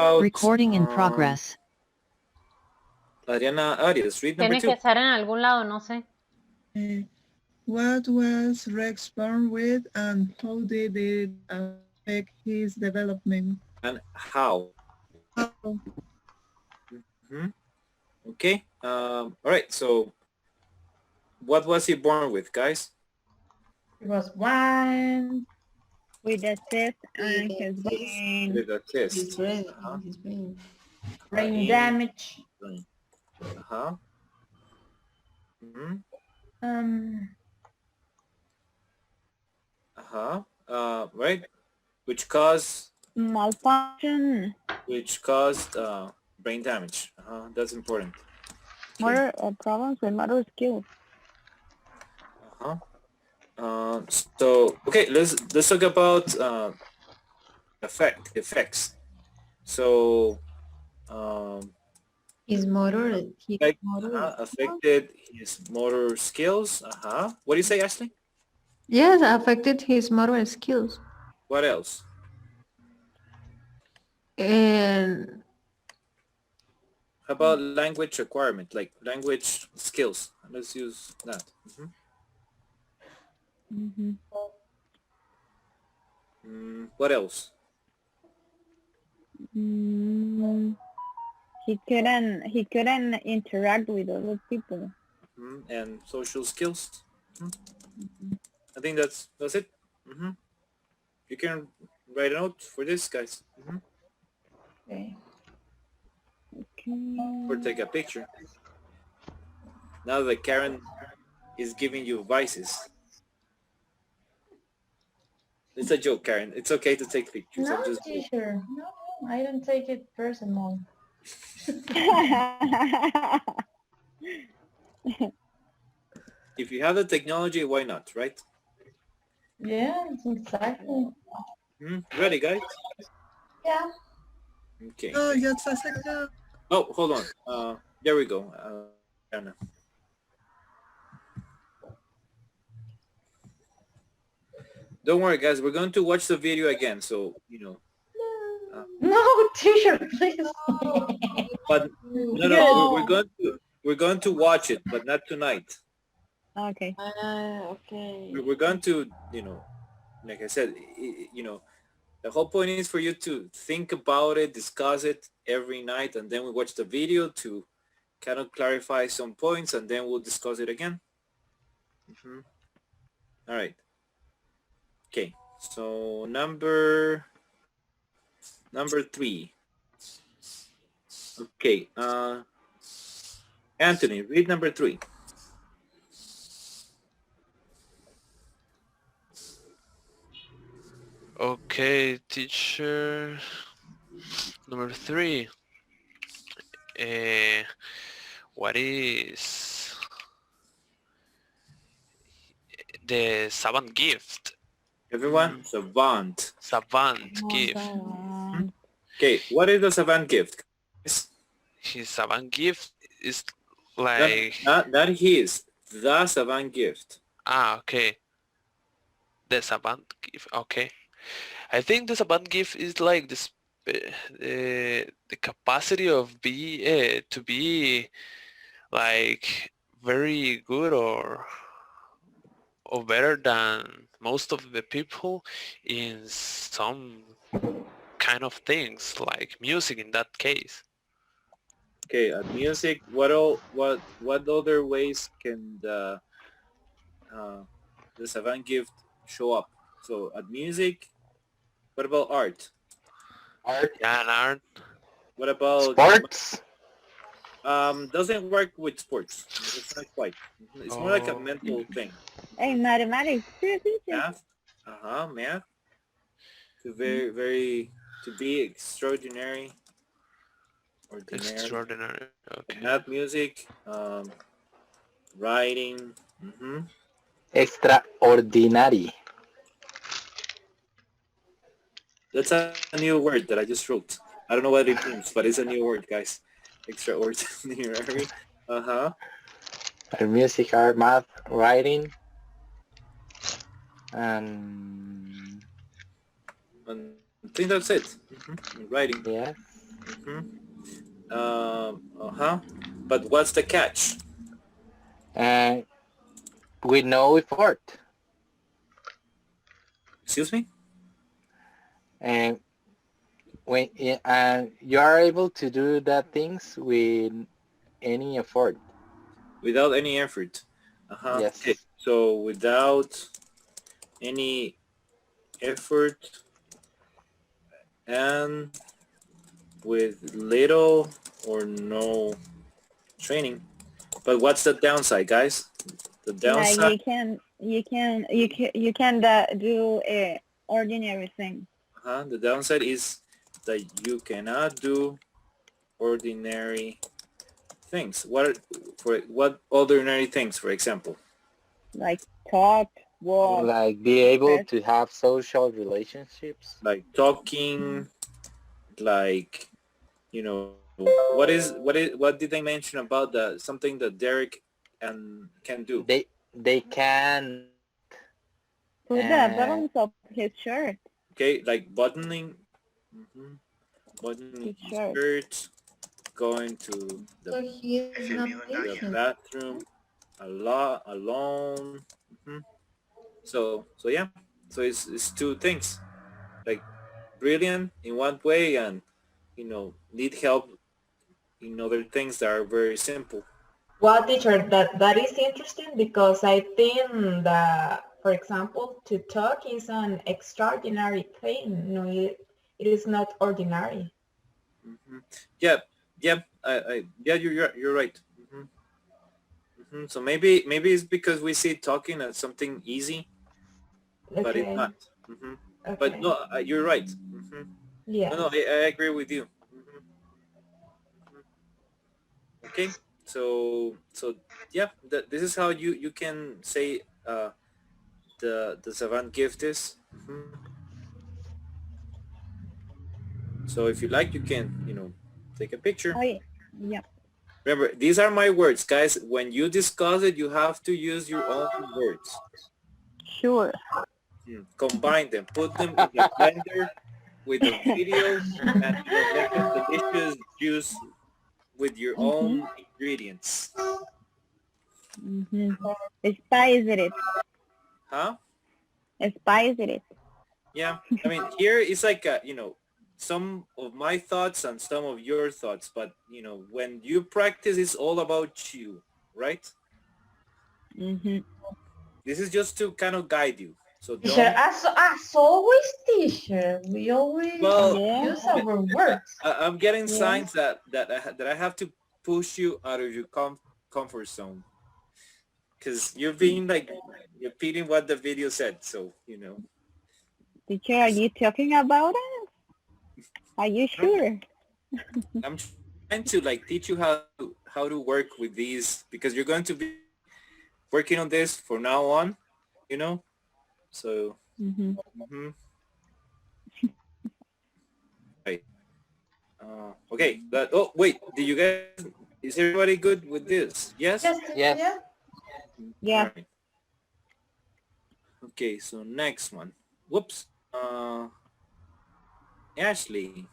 Recording in progress. Adriana Arias, read number Tiene que 2. estar en algún lado, no sé. What was Rex born with and how did it affect his development? And how? How? Okay. All right. So, what was he born with, guys? It was one. With a cyst on his brain. With a cyst. His brain. His brain. Brain damage. Brain. Right. Which caused Malfunction. brain damage. That's important. Motor problems with motor skills. So okay, let's talk about effects. So His motor. affected his motor skills. What do you say, Ashley? Yes, affected his motor skills. What else? And How about language requirement, like language skills? Let's use that. What else? He couldn't interact with other people. And social skills. I think that's it. You can write a note for this, guys. Okay. Or take a picture. Now that Karen is giving you vices. It's a joke, Karen. It's okay to take pictures. No, I'm just teacher. No, I don't take it personal. If you have the technology, why not, right? Yeah, exactly. Ready, guys? Yeah. Okay. Oh, just a second. Oh, hold on. There we go. Anna. Don't worry, guys. We're going to watch the video again, so you know. No, teacher, please. But no, we're going to watch it, but not tonight. Okay. okay. We're going to, like I said, the whole point is for you to think about it, discuss it every night, and then we watch the video to kind of clarify some points, and then we'll discuss it again. All right. Okay. So number 3. Okay. Anthony, read number 3. Okay, teacher. Number 3. What is the savant gift? Everyone, savant. Savant gift. Okay, what is the savant gift? His savant gift is like... Not his, the savant gift. Okay. The savant gift, okay. I think the savant gift is like this, the capacity of to be like very good or better than most of the people in some kind of things, like music in that case. Okay, music. What other ways can the savant gift show up? So at music, what about art? Art. Yeah, and art. What about Sports? Doesn't work with sports. It's not quite. It's more like a mental thing. Hey, mathematics. Math. Math. To be extraordinary. Ordinary. Extraordinary. Okay. Math, music, writing. Extraordinary. That's a new word that I just wrote. I don't know what it means, but it's a new word, guys. Extraordinary. Music, art, math, writing, and I think that's it. Writing. yeah. But what's the catch? And with no effort. Excuse me? And when you are able to do that things with any effort. Without any effort. Yes. Okay. So without any effort and with little or no training. But what's the downside, guys? The Like downside. you can do ordinary things. The downside is that you cannot do ordinary things. What ordinary things, for example? Like talk, walk. Like be able Yes. to have social relationships. Like talking, like, you know, what did they mention about something that Derek can do? They can Put the buttons of his shirt. Okay, like buttoning his His shirt. shirt, going to So he is not the patient. bathroom alone. So yeah, so it's two things, like brilliant in one way and need help in other things that are very simple. Well, teacher, that is interesting because I think that, for example, to talk is an extraordinary thing. No, it is not ordinary. Yeah, you're right. So maybe it's because we see talking as something easy, but it's Okay. not. Okay. But no, you're right. Yes. No, I agree with you. Okay, so yeah, this is how you can say the savant gift is. So if you like, you can take a picture. Oh, yeah. Remember, these are my words, guys. When you discuss it, you have to use your own words. Sure. Combine them, put them in the blender with the videos, and make a delicious juice with your own ingredients. Spice it. Huh? Spice it. Yeah. I mean, here it's like some of my thoughts and some of your thoughts, but when you practice, it's all about you, right? This is just to kind of guide you. So Teacher, don't. as always, teacher, we always Well, use our words. I'm getting Yeah. signs that I have to push you out of your comfort zone, because you're being like repeating what the video said. So Teacher, are you talking about it? Are you sure? I'm trying to teach you how to work with these, because you're going to be working on this for now on, so right. Okay, wait, did you guys, is everybody good with this? Yes. Yes. Yes. Yeah. Yeah. Alright. Okay, so next one. Whoops. Ashley,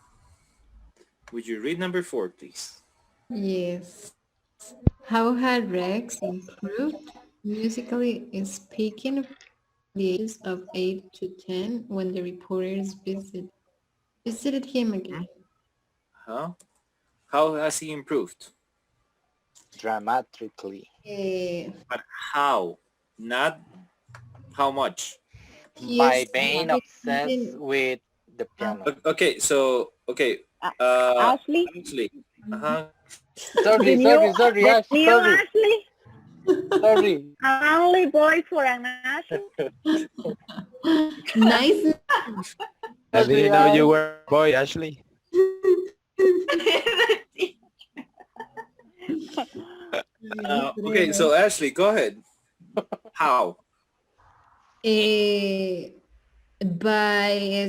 would you read number 4, please? Yes. How had Rex improved musically speaking from the ages of 8 to 10 when the reporters visited him again? Huh? How has he improved? Dramatically. But how? Not how much. He By is being obsessed with the piano. Okay, so Ashley? Ashley. Sorry, New Ash, sorry. Ashley? Sorry. An only boy for an Ashley? nice. I didn't know you were a boy, Ashley. Okay, so Ashley, go ahead. How? By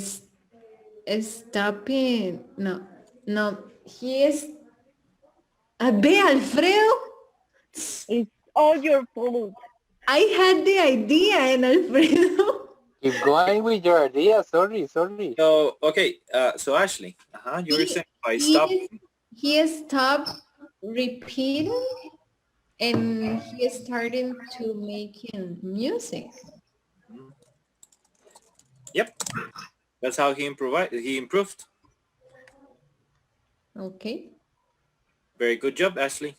stopping, no, he is, ve Alfredo, It's all your fault. I had the idea and Alfredo. Keep going with your idea. Sorry. So okay, so Ashley, you were saying. by stop. he stopped repeating and he started to making music. Yep, that's how he improved. Okay, Very good job, Ashley.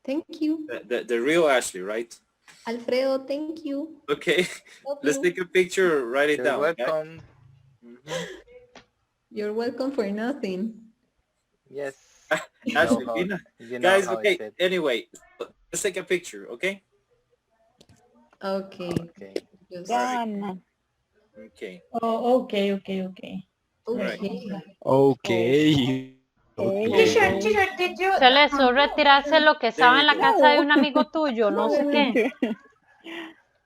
thank you. The real Ashley, right? Alfredo, thank you. Okay, Love let's you. take a picture, write it You're down. okay? welcome. You're welcome for nothing. Yes. Ashley, how- Pina. you know Guys, how okay, it's said. anyway, let's take a picture, okay? Okay. Okay. Just, Done. Okay. Oh, okay. okay. Okay. Teacher, Okay. did you? Se le hizo retirarse lo que There estaba we en la go. casa de un amigo tuyo, no sé qué.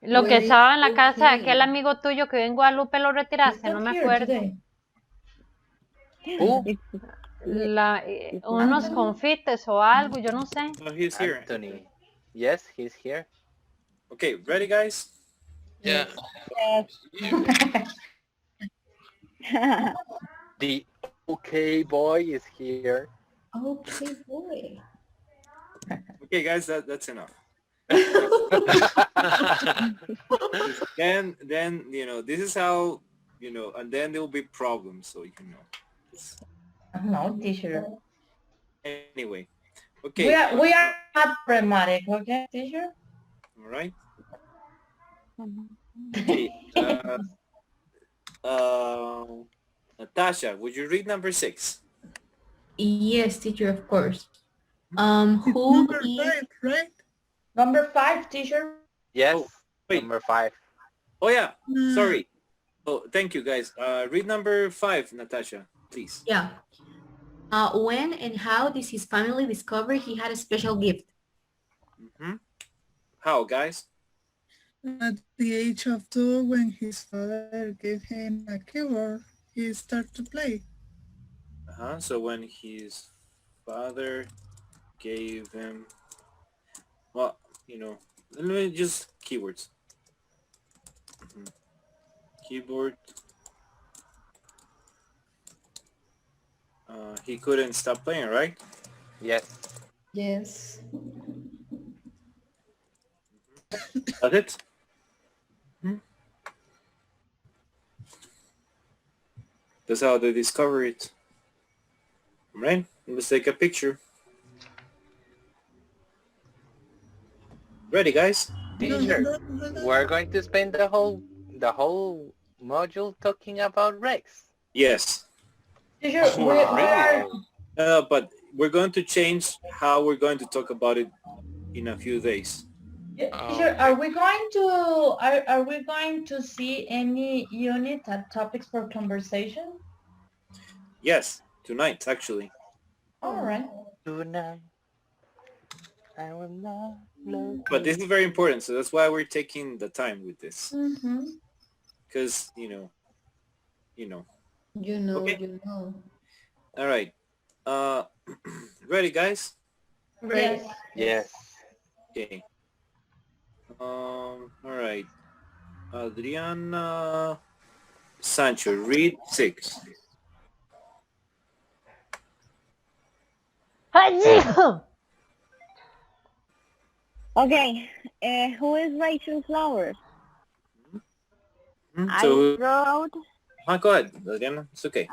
Lo que Where is estaba en la casa de okay? aquel amigo tuyo que vive en Guadalupe lo retiraste, no me acuerdo. Who? Unos confites o algo, yo no sé. Oh, he's here. Anthony. Yes, he's here. Okay, ready, guys? Yeah. The okay boy is here. Okay, boy. Okay, guys, that's enough. Then you know, this is how, you know, and then there will be problems, so you know. No, teacher. Anyway, okay. We are not pragmatic, okay, teacher? All right. Okay. Natasha, would you read number 6? Yes, teacher, of course. It's Who number is 5, right? Number 5, teacher. Yes. Oh, wait. Number 5. Oh yeah, sorry. Oh, thank you, guys. Read number 5, Natasha, please. Yeah. When and how did his family discover he had a special gift? How, guys? At the age of 2, when his father gave him a keyboard, he started to play. So when his father gave him, well, you know, let me just keywords. Keyboard. He couldn't stop playing, right? Yes. Yes. That's it. That's how they discover it. Right? Let's take a picture. Ready, guys? Teacher, we're going to spend the whole module talking about Rex. Yes. Teacher, we are... But we're going to change how we're going to talk about it in a few days. Teacher, are we going to see any unit at topics for conversation? Yes, tonight, actually. All right. Tonight, I will not love But this is very important, so that's why we're taking the time with this. Because, you know. You know, Okay. you know. All right. Ready, guys? Yes. Yes. Okay. All right. Adriana Sancho, read 6. Okay. Who is Rachel Flowers? So, I wrote. go ahead, Adriana. It's okay.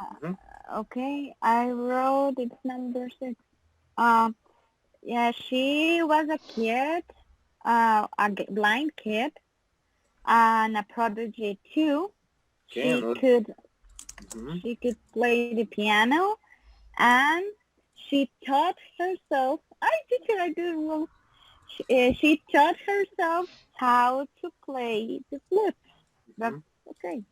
Okay, I wrote it's number 6. Yeah, she was a kid, blind kid, and a prodigy too. Okay. She could play the piano, and she taught herself. Teacher, I did wrong. She taught herself how to play the flute. That's okay.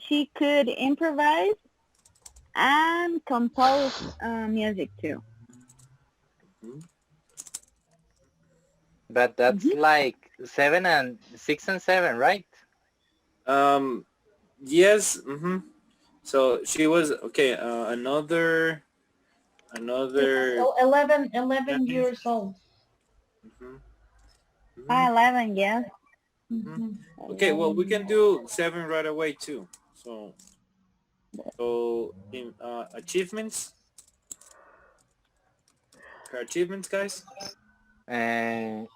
She could improvise and compose music too. But that's like 6 and 7, right? Yes. So she was okay. Another. 11 years old. 11, yes. Okay. Well, we can do 7 right away too. So. So in achievements, her achievements, guys. And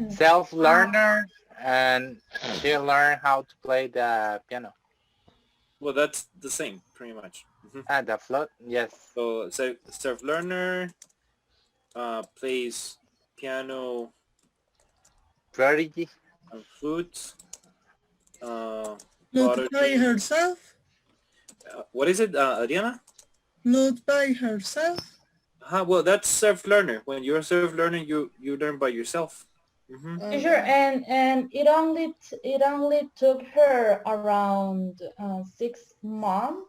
self-learner, and she learned how to play the piano. Well, that's the same, pretty much. Ah, the flute, yes. So self-learner plays piano, Prodigy. and flute. Flute by herself? What is it, Adriana? Flute by herself? Well, that's self-learner. When you're a self-learner, you learn by yourself. Sure, and it only took her around 6 months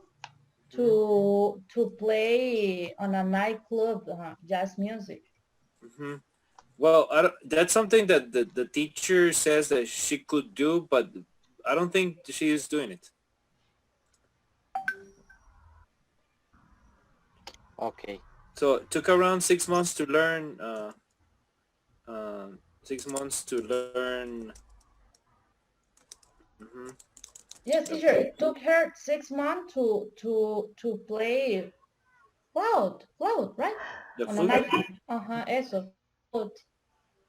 to play on a nightclub jazz music. Well, that's something that the teacher says that she could do, but I don't think she is doing it. Okay. So it took around 6 months to learn. 6 months to learn. Yes, teacher. It took her 6 months to play flute, right? The on flute? a night, eso, flute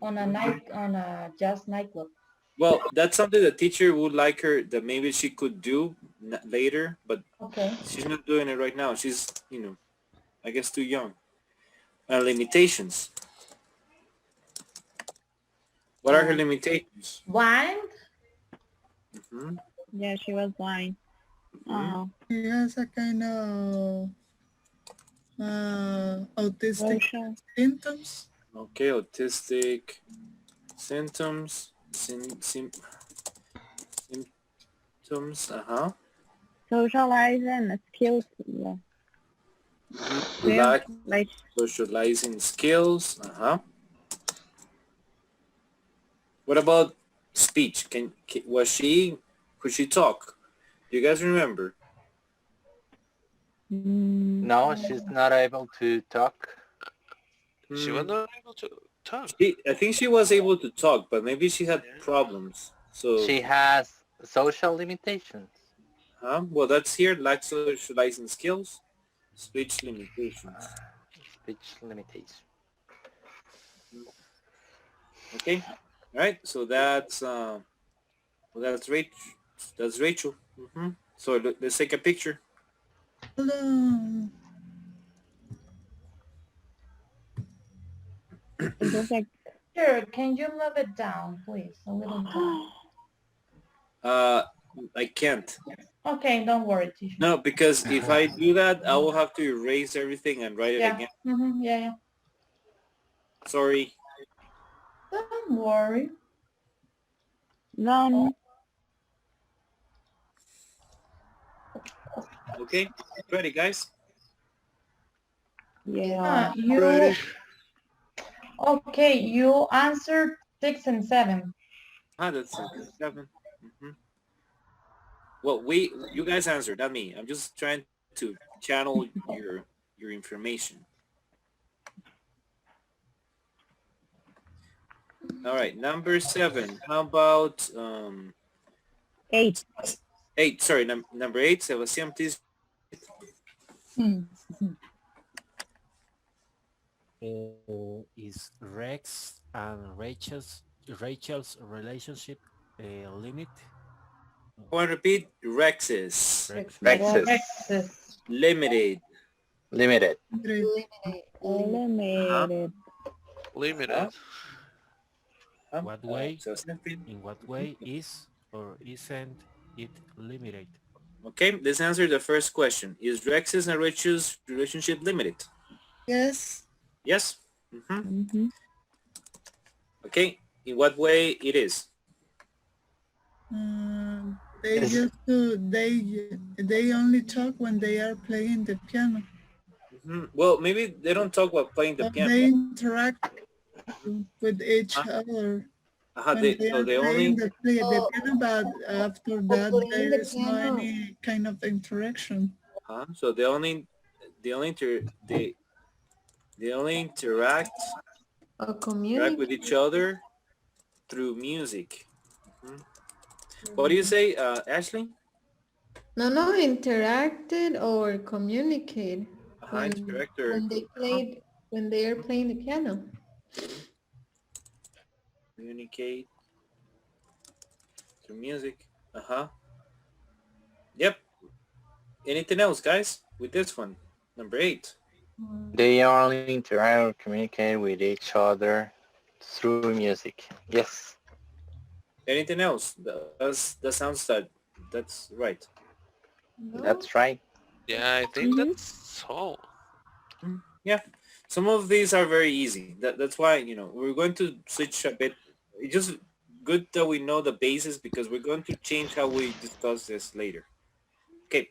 on a jazz nightclub. Well, that's something the teacher would like her that maybe she could do later, but she's not doing it right now. She's, I guess too young. Limitations. What are her limitations? Blind? Yeah, she was blind. She has a kind of autistic symptoms. Okay, autistic symptoms. Symptoms. Socializing skills. Yeah. Like socializing skills. What about speech? Could she talk? Do you guys remember? No, she's not able to talk. She was not able to talk. I think she was able to talk, but maybe she had problems. So she has social limitations. Well, that's here, lack socializing skills, speech limitations. Speech limitation. Okay, all right. So that's Rachel. That's Rachel. So let's take a picture. Hello. Sure, can you move it down, please? A little down. I can't. Okay, don't worry, teacher. No, because if I do that, I will have to erase everything and write it again. Yeah. Sorry. Don't worry. No. Okay, ready, guys? Yeah. Okay, you answered 6 and 7. That's 7. Well, you guys answered, not me. I'm just trying to channel your information. All right, number 7. How about 8? 8. Sorry, number 8. Sebastian, please. Is Rex and Rachel's relationship limit? I want to repeat. Rex's. Rex's. Limited. Limited. Limited. What way? In what way is or isn't it limited? Okay, let's answer the first question. Is Rex's and Rachel's relationship limited? Yes. Yes. Okay, in what way it is? They only talk when they are playing the piano. Well, maybe they don't talk about playing the piano. They interact with each other. They only the piano, but after that there is no any kind of interaction. So they only interact or communicate with each other through music. What do you say, Ashley? No, interacted or communicate Interactor. when they are playing the piano. Communicate through music. Yep. Anything else, guys, with this one? Number 8. They only interact or communicate with each other through music. Yes. Anything else? That sounds that's right. That's right. Yeah, I think that's all. Yeah. Some of these are very easy. That's why, we're going to switch a bit. It's just good that we know the basis because we're going to change how we discuss this later. Okay.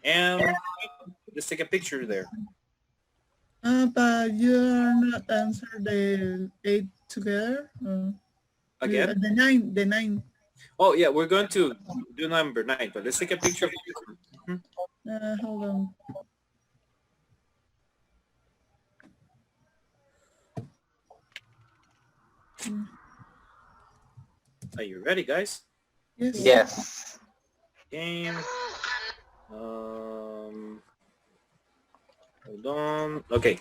And let's take a picture there. But you are not answer the 8 together. Again? The 9. Oh, yeah, we're going to do number 9, but let's take a picture. Hold on. Are you ready, guys? Yes. Yes. Game. Hold on. Okay.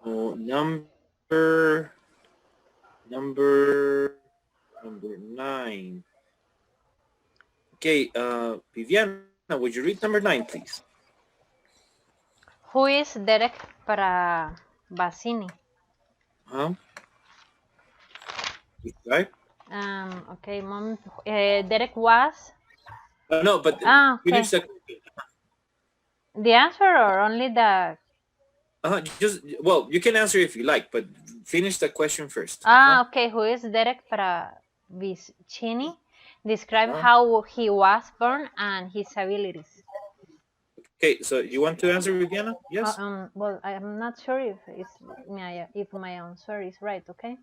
So number 9. Okay, Viviana, would you read number 9, please? Who is Derek Bassini? Right? Okay, mom. Derek was. No, but finish the answer or only the. Well, you can answer if you like, but finish the question first. Okay. Who is Derek Bassini? Describe how he was born and his abilities. Okay, so you want to answer, Viviana? Yes. Well, I'm not sure if my answer is right. Okay.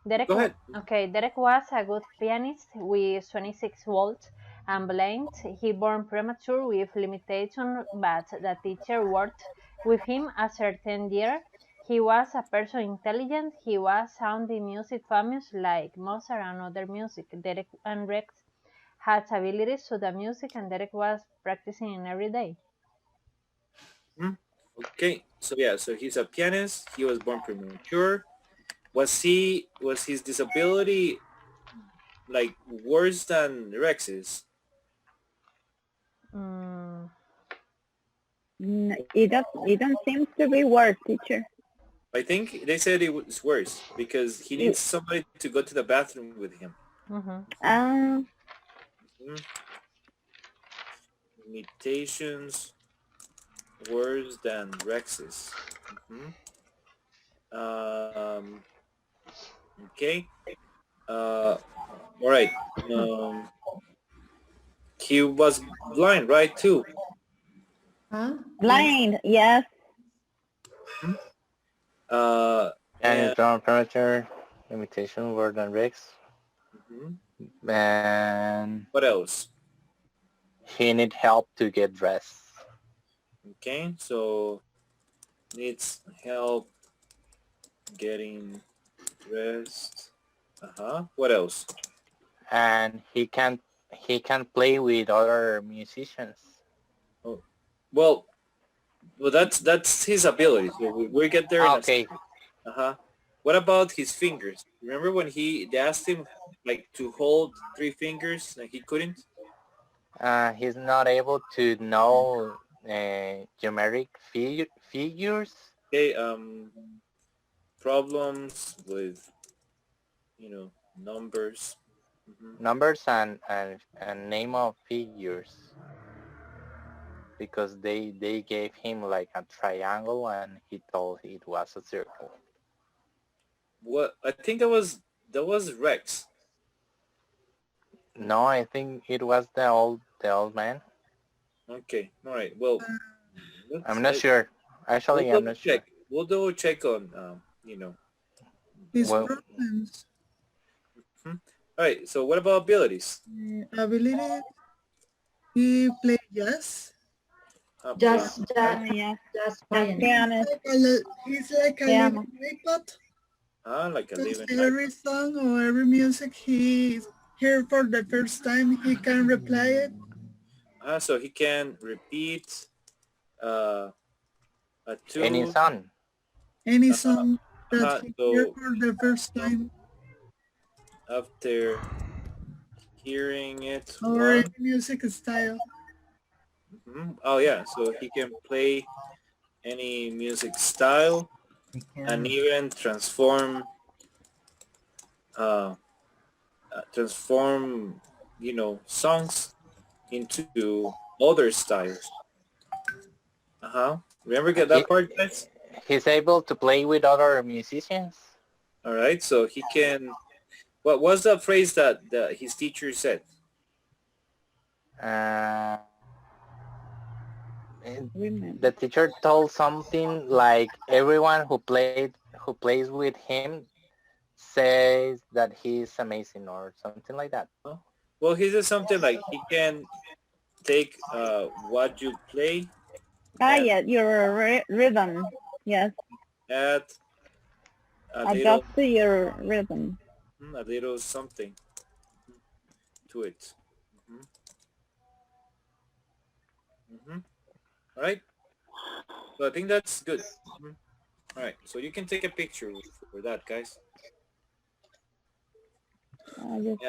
Derek. Go ahead. Okay, Derek was a good pianist with 26 volts and blind. He born premature with limitation, but the teacher worked with him a certain year. He was a person intelligent. He was sounding music famous like Mozart and other music. Derek and Rex had abilities to the music, and Derek was practicing every day. Okay, so yeah, so he's a pianist. He was born premature. Was his disability like worse than Rex's? It don't seem to be worse, teacher. I think they said it was worse because he needs somebody to go to the bathroom with him. Limitations worse than Rex's. Okay. All right. He was blind, right, too? Blind, yes. And premature, limitation worse than Rex. And what else? He need help to get dressed. Okay, so needs help getting dressed. What else? And he can play with other musicians. Oh, well, that's his ability. So we get there. Okay. What about his fingers? Remember when they asked him like to hold 3 fingers and he couldn't? He's not able to know geometric figures. Okay. Problems with numbers. Numbers and name of figures. Because they gave him like a triangle and he thought it was a circle. What? I think that was Rex. No, I think it was the old man. Okay, all right. Well, I'm not sure. Actually, I'm not sure. We'll double check on his problems. All right. So what about abilities? Ability. He played jazz. Just pianist. He's like a living iPod. Like a living every song or every music he heard for the first time, he can replay it. So he can repeat a tune. Any song. Any song that he so heard for the first time, after hearing it or once. any music style. Oh yeah, so he can play any music style and even transform songs into other styles. Remember get that part, guys? He's able to play with other musicians. All right, so he can. What was the phrase that his teacher said? The teacher told something like everyone who plays with him says that he's amazing or something like that. Well, he said something like he can take what you play. Yeah, your rhythm. Yes. Add Adjust to your rhythm. a little something to it. All right. So I think that's good. All right. So you can take a picture for that, guys. And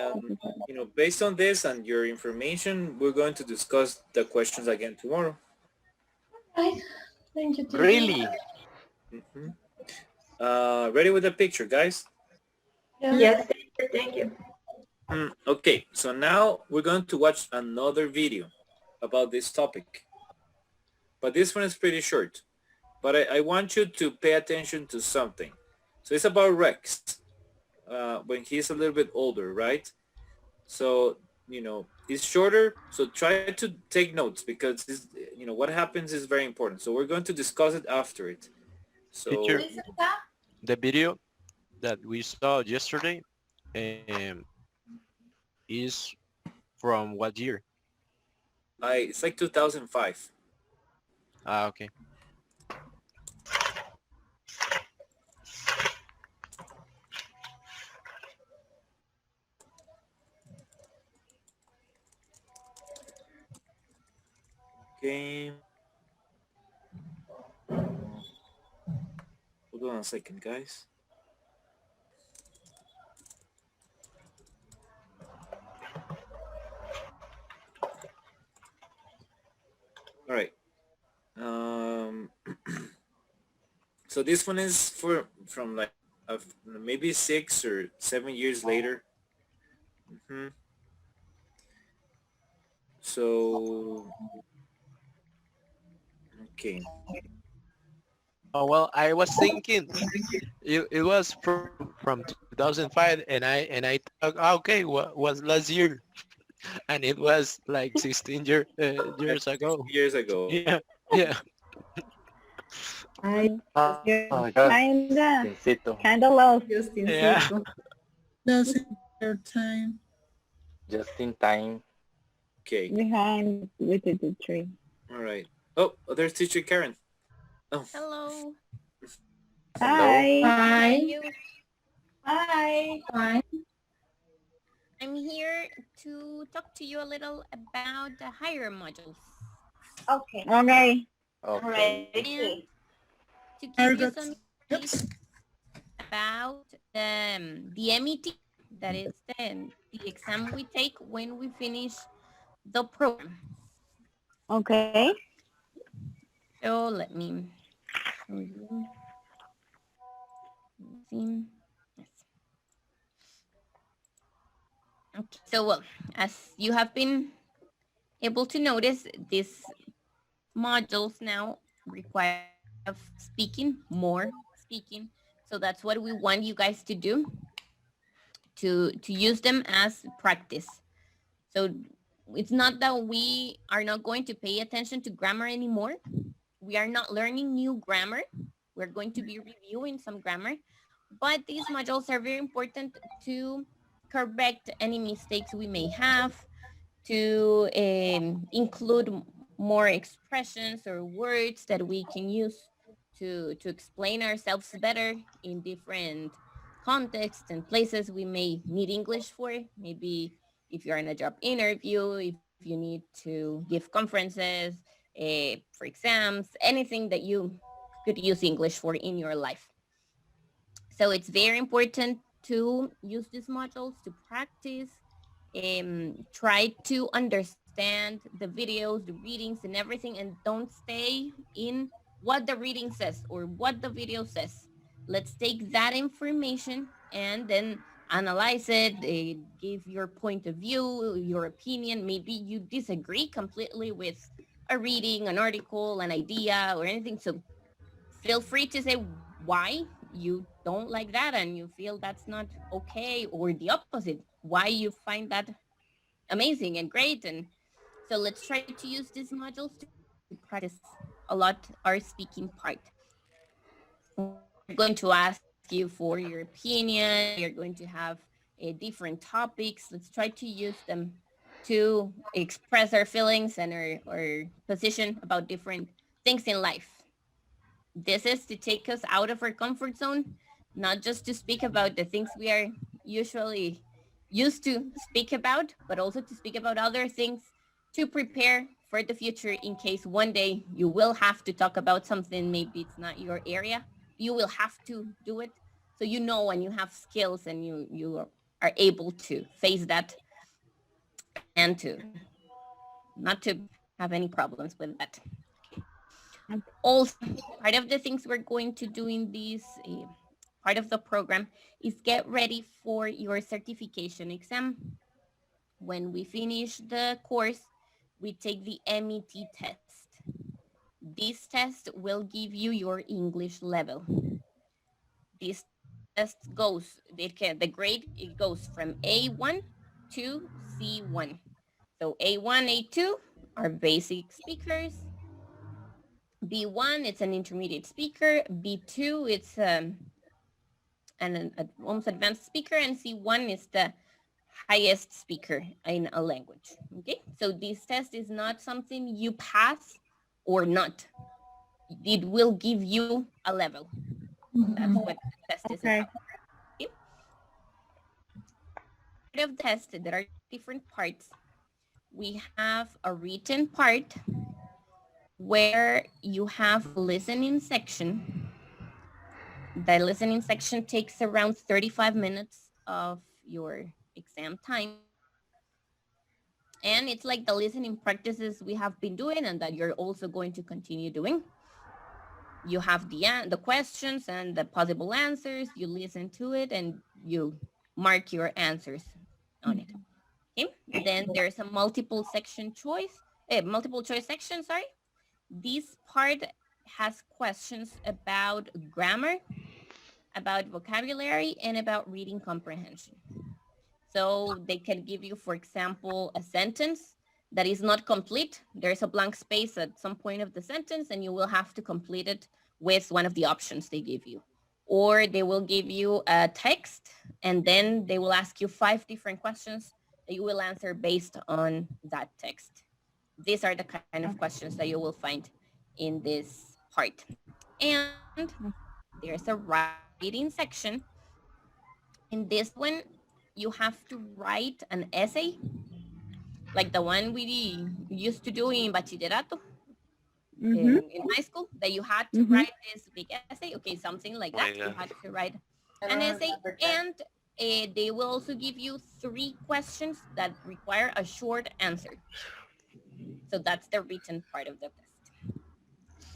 based on this and your information, we're going to discuss the questions again tomorrow. Right. Thank you, teacher. Really? Ready with the picture, guys? Yes, teacher, thank you. Okay, so now we're going to watch another video about this topic. But this one is pretty short. But I want you to pay attention to something. So it's about Rex when he's a little bit older, right? So, he's shorter. So try to take notes because, this, what happens is very important. So we're going to discuss it after it. So Teacher, the video that we saw yesterday is from what year? It's like 2005. Okay. Okay. Hold on a second, guys. All right. So this one is from like maybe 6 or 7 years later. So okay. Oh well, I was thinking it was from 2005, and I thought, okay, what was last year, and it was like 16 years ago. Years ago. Yeah, yeah. Kinda lost. Yeah. Just in your time. Just in time. Okay. Behind with the tree. All right. Oh, there's teacher Karen. Oh. Hello. Hi. Hi. Hi. Hi. I'm here to talk to you a little about the higher modules. Okay. Okay. And to give you some tips about the MET, that is the exam we take when we finish the program. Okay. So let me show you. See. Yes. Okay. So well, as you have been able to notice, these modules now require more speaking. So that's what we want you guys to do, to use them as practice. So it's not that we are not going to pay attention to grammar anymore. We are not learning new grammar. We're going to be reviewing some grammar, but these modules are very important to correct any mistakes we may have, to include more expressions or words that we can use to explain ourselves better in different contexts and places we may need English for. Maybe if you're in a job interview, if you need to give conferences, for exams, anything that you could use English for in your life. So it's very important to use these modules to practice, try to understand the videos, the readings and everything, and don't stay in what the reading says or what the video says. Let's take that information and then analyze it, give your point of view, your opinion. Maybe you disagree completely with a reading, an article, an idea, or anything. So feel free to say why you don't like that and you feel that's not okay, or the opposite, why you find that amazing and great. And so let's try to use these modules to practice a lot our speaking part. We're going to ask you for your opinion. You're going to have different topics. Let's try to use them to express our feelings and our position about different things in life. This is to take us out of our comfort zone, not just to speak about the things we are usually used to speak about, but also to speak about other things to prepare for the future in case one day you will have to talk about something, maybe it's not your area, you will have to do it. So you know, and you have skills and you are able to face that and to not to have any problems with that. Also, part of the things we're going to do in this part of the program is get ready for your certification exam. When we finish the course, we take the MET test. This test will give you your English level. This test goes, the grade, it goes from A1 to C1. So A1, A2 are basic speakers. B1, it's an intermediate speaker. B2, it's an almost advanced speaker. And C1 is the highest speaker in a language. Okay, so this test is not something you pass or not. It will give you a level. That's what the test is about. Okay? Part of the test, there are different parts. We have a written part where you have a listening section. The listening section takes around 35 minutes of your exam time. And it's like the listening practices we have been doing and that you're also going to continue doing. You have the questions and the possible answers. You listen to it and you mark your answers on it. Okay? Then there's a multiple choice section, sorry. This part has questions about grammar, about vocabulary, and about reading comprehension. So they can give you, for example, a sentence that is not complete. There's a blank space at some point of the sentence, and you will have to complete it with one of the options they give you. Or they will give you a text, and then they will ask you 5 different questions that you will answer based on that text. These are the kind of questions that you will find in this part. And there's a writing section. In this one, you have to write an essay, like the one we used to do in bachillerato, in high school, that you had to write this big essay. Okay, something like that. You had to write an essay. And they will also give you 3 questions that require a short answer. So that's the written part of the test.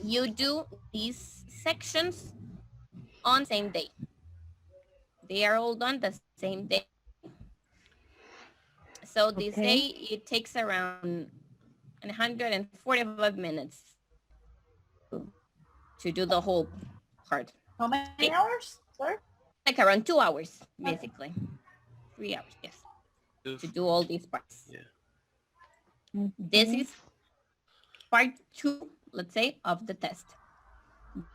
You do these sections on the same day. They are all done the same day. So this day, it takes around 145 minutes to do the whole part. How many hours, sir? Like around 2 hours, basically. 3 hours, yes. To do all these parts. Yeah. This is part 2, let's say, of the test.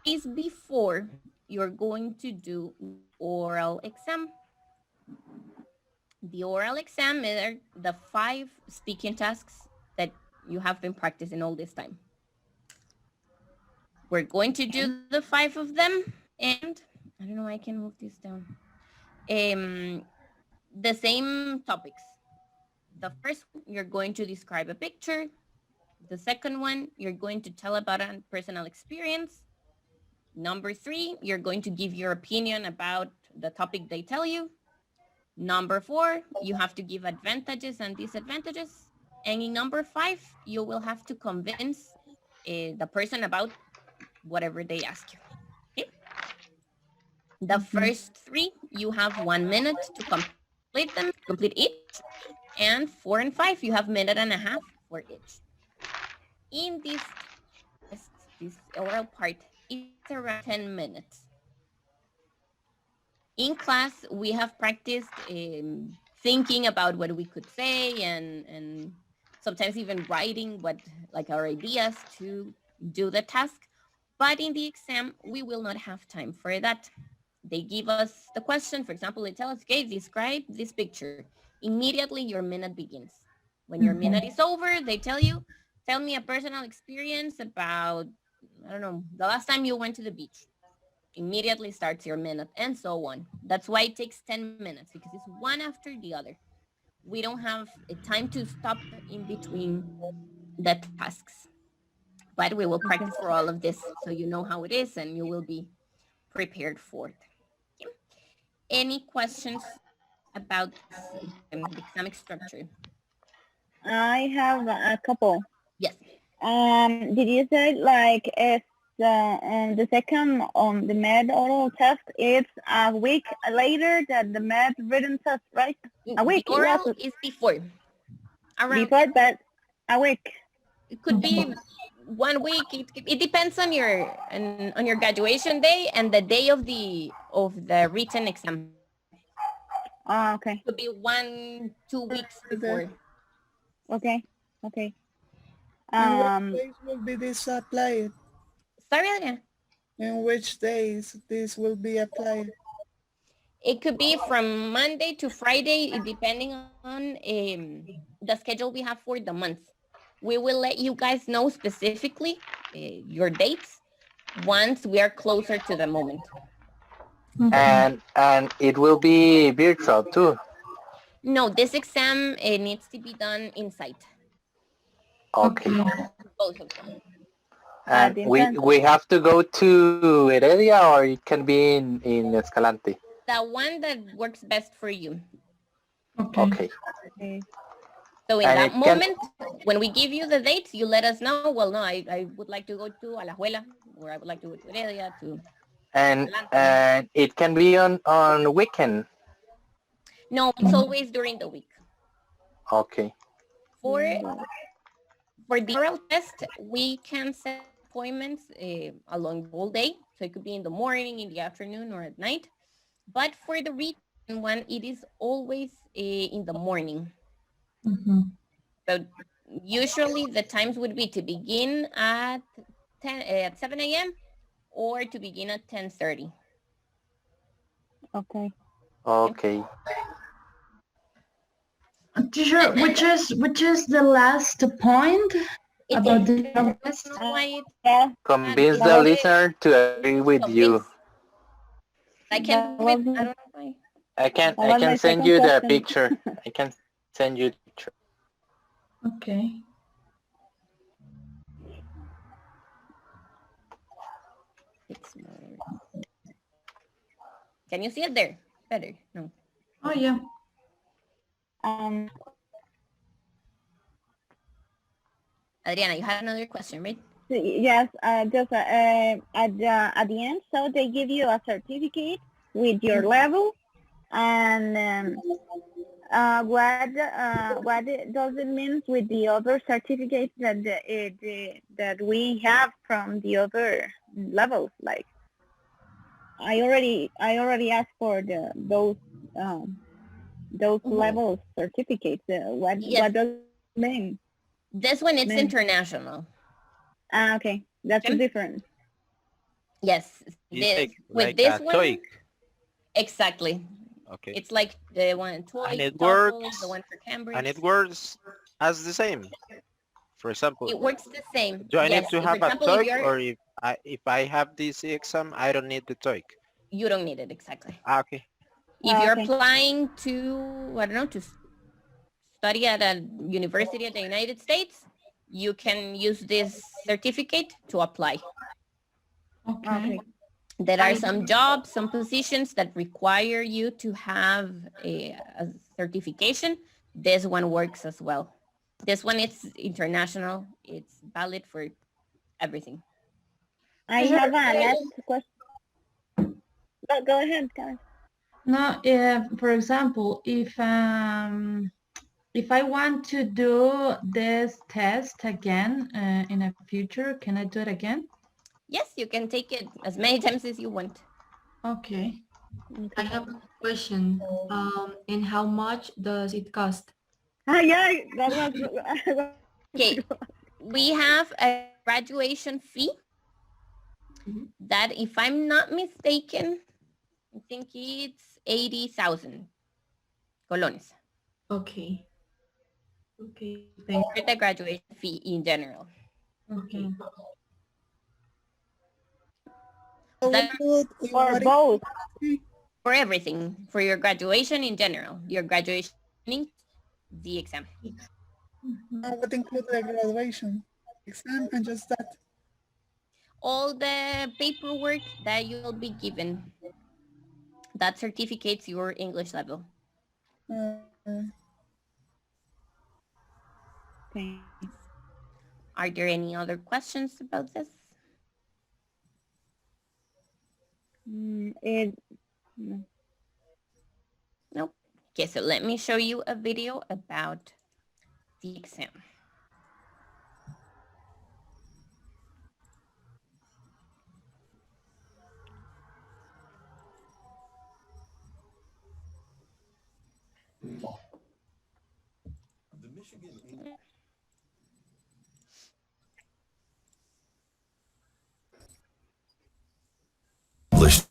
This is before you're going to do oral exam. The oral exam are the 5 speaking tasks that you have been practicing all this time. We're going to do the 5 of them, and I don't know, I can move this down. The same topics. The first one, you're going to describe a picture. The second one, you're going to tell about a personal experience. Number 3, you're going to give your opinion about the topic they tell you. Number 4, you have to give advantages and disadvantages. And in number 5, you will have to convince the person about whatever they ask you. Okay? The first 3, you have 1 minute to complete each. And 4 and 5, you have 1.5 minutes for each. In this oral part, it's around 10 minutes. In class, we have practiced thinking about what we could say and sometimes even writing our ideas to do the task. But in the exam, we will not have time for that. They give us the question. For example, they tell us, okay, describe this picture. Immediately, your minute begins. When your minute is over, they tell you, tell me a personal experience about, I don't know, the last time you went to the beach. Immediately starts your minute, and so on. That's why it takes 10 minutes, because it's one after the other. We don't have a time to stop in between the tasks. But we will practice for all of this, so you know how it is, and you will be prepared for it. Okay. Any questions about the exam structure? I have a couple. Yes. Did you say like if the second on the med oral test is a week later than the med written test, right? A week. The oral is before. Before, but a week. It could be 1 week. It depends on your graduation day and the day of the written exam. Oh, okay. It could be 1-2 weeks before. Okay. Okay. In which days will be this applied? Sorry, Adriana? In which days this will be applied? It could be from Monday to Friday, depending on the schedule we have for the month. We will let you guys know specifically your dates once we are closer to the moment. And it will be virtual too. No, this exam needs to be done inside. Okay. Both of them. And we have to go to Heredia, or it can be in Escalante. The one that works best for you. Okay. So in that moment, when we give you the dates, you let us know. Well, no, I would like to go to Alajuela, or I would like to go to Heredia. And it can be on weekend. No, it's always during the week. Okay. For the oral test, we can set appointments along the whole day. So it could be in the morning, in the afternoon, or at night. But for the written one, it is always in the morning. So usually the times would be to begin at 7 a.m. or to begin at 10:30. Okay. Okay. Teacher, which is the last point about the test? Convince the listener to agree with you. I can I can send you the picture. I can send you the picture. Okay. Can you see it there? Better. No. Oh yeah. Adriana, you had another question, right? Yes, just at the end, so they give you a certificate with your level, and what does it mean with the other certificates that we have from the other levels? Like, I already asked for those level certificates. What does it mean? This one is international. Okay, that's different. Yes, like this a one, TOEIC. Exactly. Okay. It's like the one in TOEIC, And it TOEFL, works. the one for Cambridge. And it works as the same. For example, It works the same. do I Yes. need to If, have for a example, if TOEIC, you're- or if I have this exam, I don't need the TOEIC? You don't need it, exactly. Okay. If you're applying to, I don't know, to study at a university in the United States, you can use this certificate to apply. Okay. There are some jobs, some positions that require you to have a certification. This one works as well. This one is international. It's valid for everything. I have a last question. Go ahead, guys. No, for example, if I want to do this test again in the future, can I do it again? Yes, you can take it as many times as you want. Okay. I have a question. And how much does it cost? Yeah, that was... Okay, we have a graduation fee that, if I'm not mistaken, I think it's 80,000 colones. Okay. Okay, For the graduation fee in general. Okay. For both. For everything, for your graduation in general, your graduation, the exam. What includes the graduation exam and just that? All the paperwork that you will be given that certificates your English level. Okay. Are there any other questions about this? No. Nope. Okay, so let me show you a video about the exam. English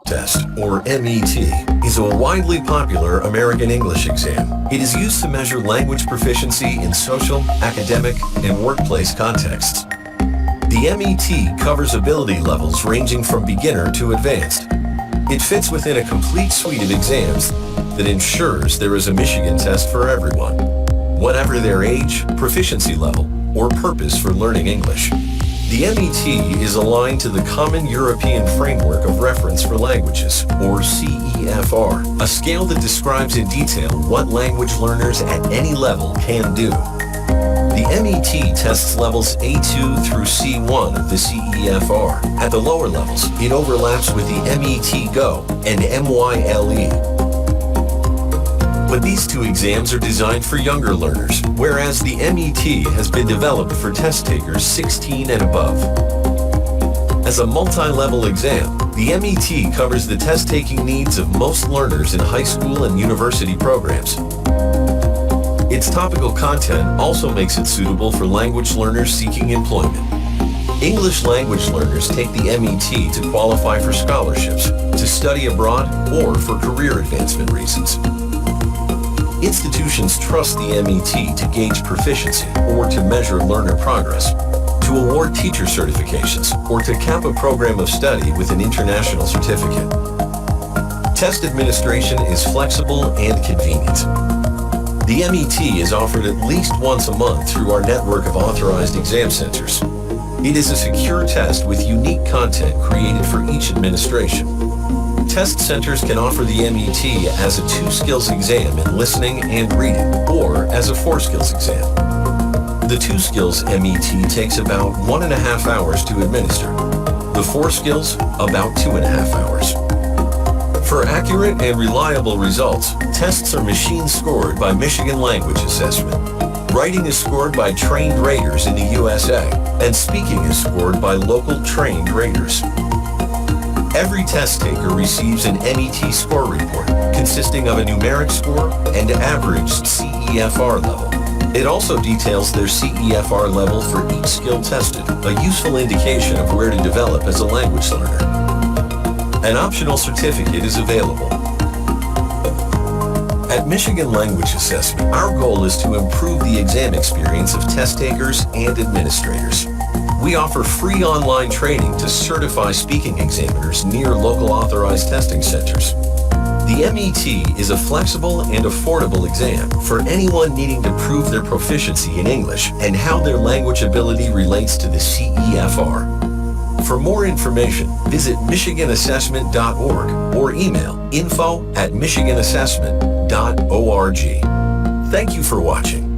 Test, or MET, is a widely popular American English exam. It is used to measure language proficiency in social, academic, and workplace contexts. The MET covers ability levels ranging from beginner to advanced. It fits within a complete suite of exams that ensures there is a Michigan test for everyone, whatever their age, proficiency level, or purpose for learning English. The MET is aligned to the Common European Framework of Reference for Languages, or CEFR, a scale that describes in detail what language learners at any level can do. The MET tests levels A2 through C1 of the CEFR. At the lower levels, it overlaps with the MET Go and MYLE. But these two exams are designed for younger learners, whereas the MET has been developed for test takers 16 and above. As a multi-level exam, the MET covers the test-taking needs of most learners in high school and university programs. Its topical content also makes it suitable for language learners seeking employment. English language learners take the MET to qualify for scholarships, to study abroad, or for career advancement reasons. Institutions trust the MET to gauge proficiency or to measure learner progress, to award teacher certifications, or to cap a program of study with an international certificate. Test administration is flexible and convenient. The MET is offered at least once a month through our network of authorized exam centers. It is a secure test with unique content created for each administration. Test centers can offer the MET as a 2-skills exam in listening and reading, or as a 4-skills exam. The 2-skills MET takes about 1.5 hours to administer. The 4-skills, about 2.5 hours. For accurate and reliable results, tests are machine scored by Michigan Language Assessment. Writing is scored by trained raters in the USA, and speaking is scored by local trained raters. Every test taker receives an MET score report consisting of a numeric score and averaged CEFR level. It also details their CEFR level for each skill tested, a useful indication of where to develop as a language learner. An optional certificate is available. At Michigan Language Assessment, our goal is to improve the exam experience of test takers and administrators. We offer free online training to certify speaking examiners near local authorized testing centers. The MET is a flexible and affordable exam for anyone needing to prove their proficiency in English and how their language ability relates to the CEFR. For more information, visit michiganassessment.org or email info@michiganassessment.org. Thank you for watching.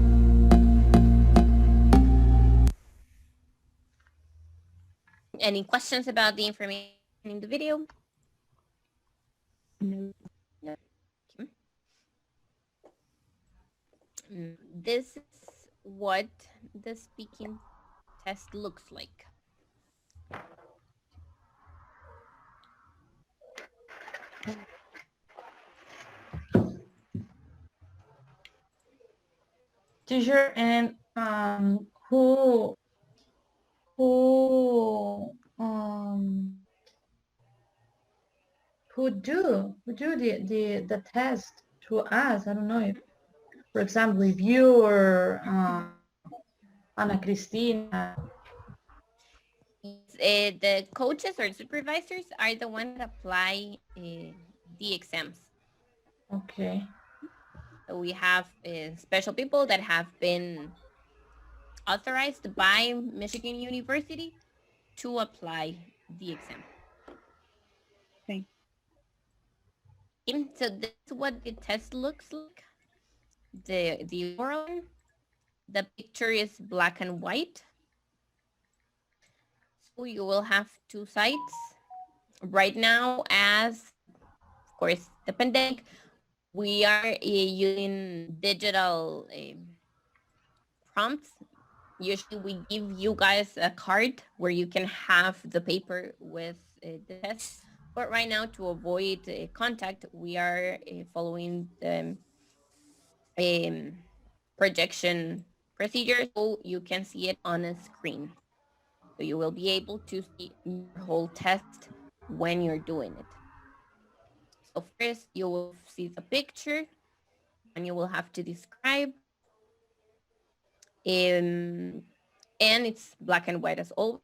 Any questions about the information in the video? No. No. Okay. This is what the speaking test looks like. Teacher, and who do the test to us? I don't know if, for example, if you or Ana Cristina. The coaches or supervisors are the ones that apply the exams. Okay. So we have special people that have been authorized by Michigan University to apply the exam. Okay. So this is what the test looks like. The oral, the picture is black and white. So you will have two sides. Right now, as of course the pandemic, we are using digital prompts. Usually we give you guys a card where you can have the paper with the test. But right now, to avoid contact, we are following the projection procedure, so you can see it on a screen. So you will be able to see your whole test when you're doing it. So first, you will see the picture, and you will have to describe. And it's black and white as always.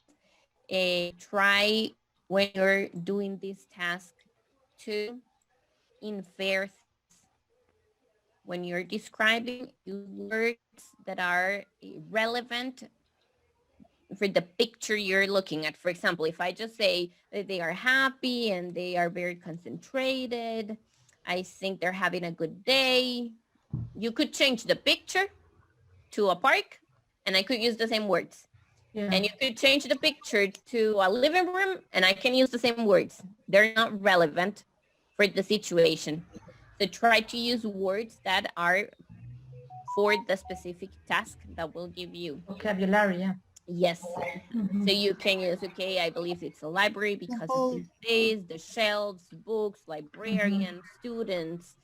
Try when you're doing this task to infer things. When you're describing, use words that are relevant for the picture you're looking at. For example, if I just say that they are happy and they are very concentrated, I think they're having a good day, you could change the picture to a park and I could use the same words. Yeah. And you could change the picture to a living room and I can use the same words. They're not relevant for the situation. So try to use words that are for the specific task that will give you. Vocabulary, yeah. Yes. So you can use, okay, I believe it's a library because of these days, the shelves, books, librarians, students,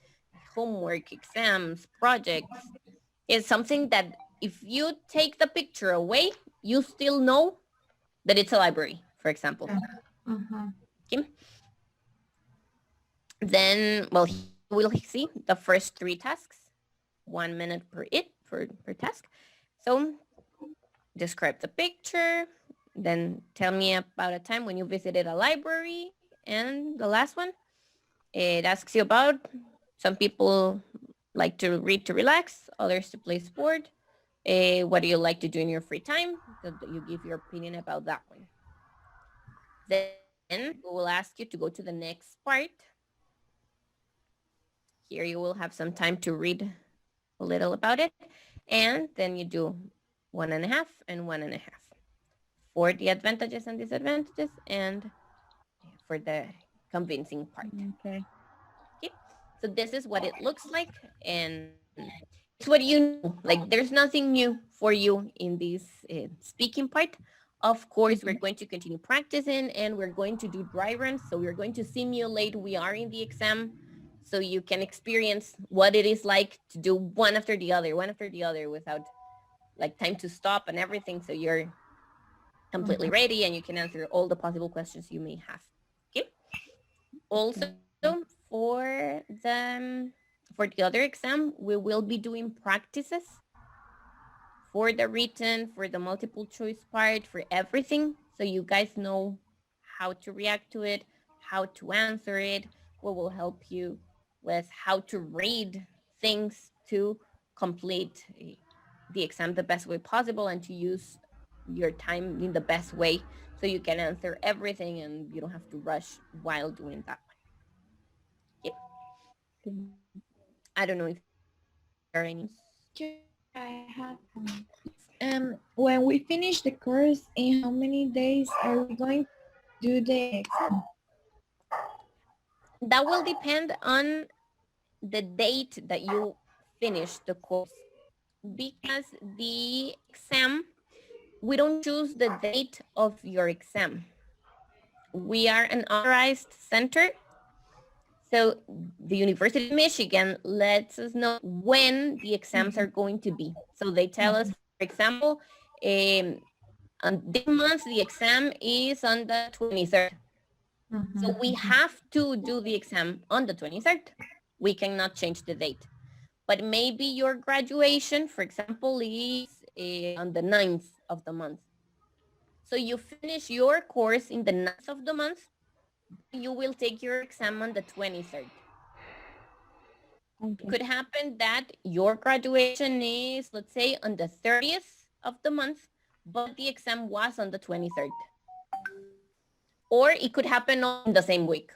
homework, exams, projects. It's something that if you take the picture away, you still know that it's a library, for example. Okay. Then, well, we'll see the first 3 tasks, 1 minute per task. So describe the picture, then tell me about a time when you visited a library. And the last one, it asks you about, some people like to read to relax, others to play sport. What do you like to do in your free time? So you give your opinion about that one. Then we will ask you to go to the next part. Here you will have some time to read a little about it. And then you do 1.5 and 1.5 for the advantages and disadvantages and for the convincing part. Okay. Okay. So this is what it looks like, and it's what you know. Like, there's nothing new for you in this speaking part. Of course, we're going to continue practicing and we're going to do dry runs. So we're going to simulate we are in the exam so you can experience what it is like to do one after the other without like time to stop and everything. So you're completely ready and you can answer all the possible questions you may have. Okay. Also, for the other exam, we will be doing practices for the written, for the multiple choice part, for everything. So you guys know how to react to it, how to answer it, what will help you with how to read things to complete the exam the best way possible and to use your time in the best way so you can answer everything and you don't have to rush while doing that one. Yep. I don't know if there are any. I have when we finish the course, in how many days are we going to do the exam? That will depend on the date that you finish the course, because the exam, we don't choose the date of your exam. We are an authorized center, so the University of Michigan lets us know when the exams are going to be. So they tell us, for example, on this month the exam is on the 23rd. So we have to do the exam on the 23rd. We cannot change the date. But maybe your graduation, for example, is on the 9th of the month. So you finish your course in the 9th of the month, you will take your exam on the 23rd. It could happen that your graduation is, let's say, on the 30th of the month, but the exam was on the 23rd. Or it could happen on the same week.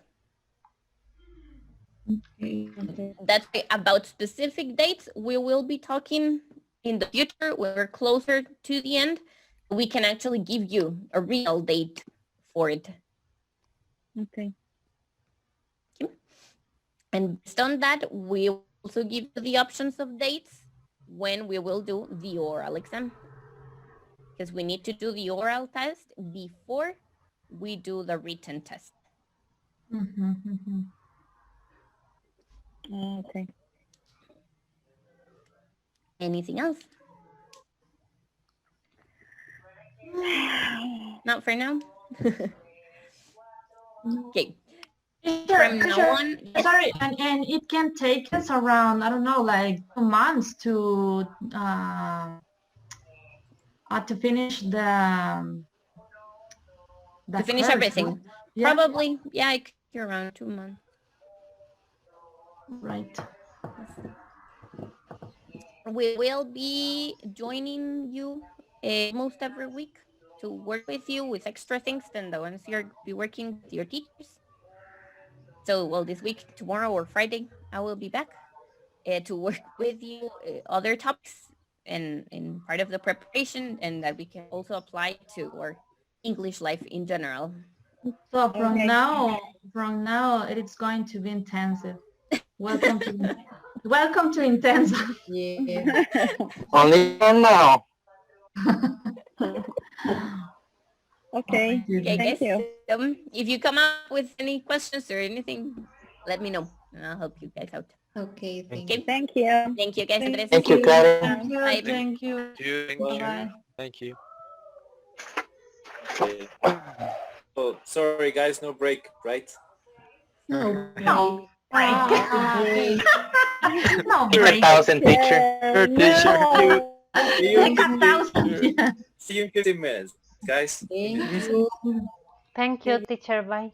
That's about specific dates. We will be talking in the future when we're closer to the end. We can actually give you a real date for it. Okay. And based on that, we will also give you the options of dates when we will do the oral exam. Because we need to do the oral test before we do the written test. Okay. Anything else? Not for now. Okay. From now on, yes. Sorry, and it can take us around, I don't know, like 2 months to finish the to finish course, everything. right? Yeah. Probably, yeah, it could be around 2 months. Right. We will be joining you most every week to work with you with extra things than the ones you'll be working with your teachers. So, well, this week, tomorrow or Friday, I will be back to work with you other topics and part of the preparation, and that we can also apply to our English life in general. So from now, it's going to be intensive. Welcome to intensive. Yeah. Only for now. Okay. Thank you. If you come up with any questions or anything, let me know and I'll help you guys out. Okay, Thank you. you. Thank you, guys. Thank you, Karen. Thank you. Bye. Thank you. Bye-bye. Thank you. Oh, sorry guys, no break, right? No. You're No a break. 1,000 teacher. Your teacher. Like 1,000. Yeah. See you in 15 minutes, guys. Thank you, teacher. Bye.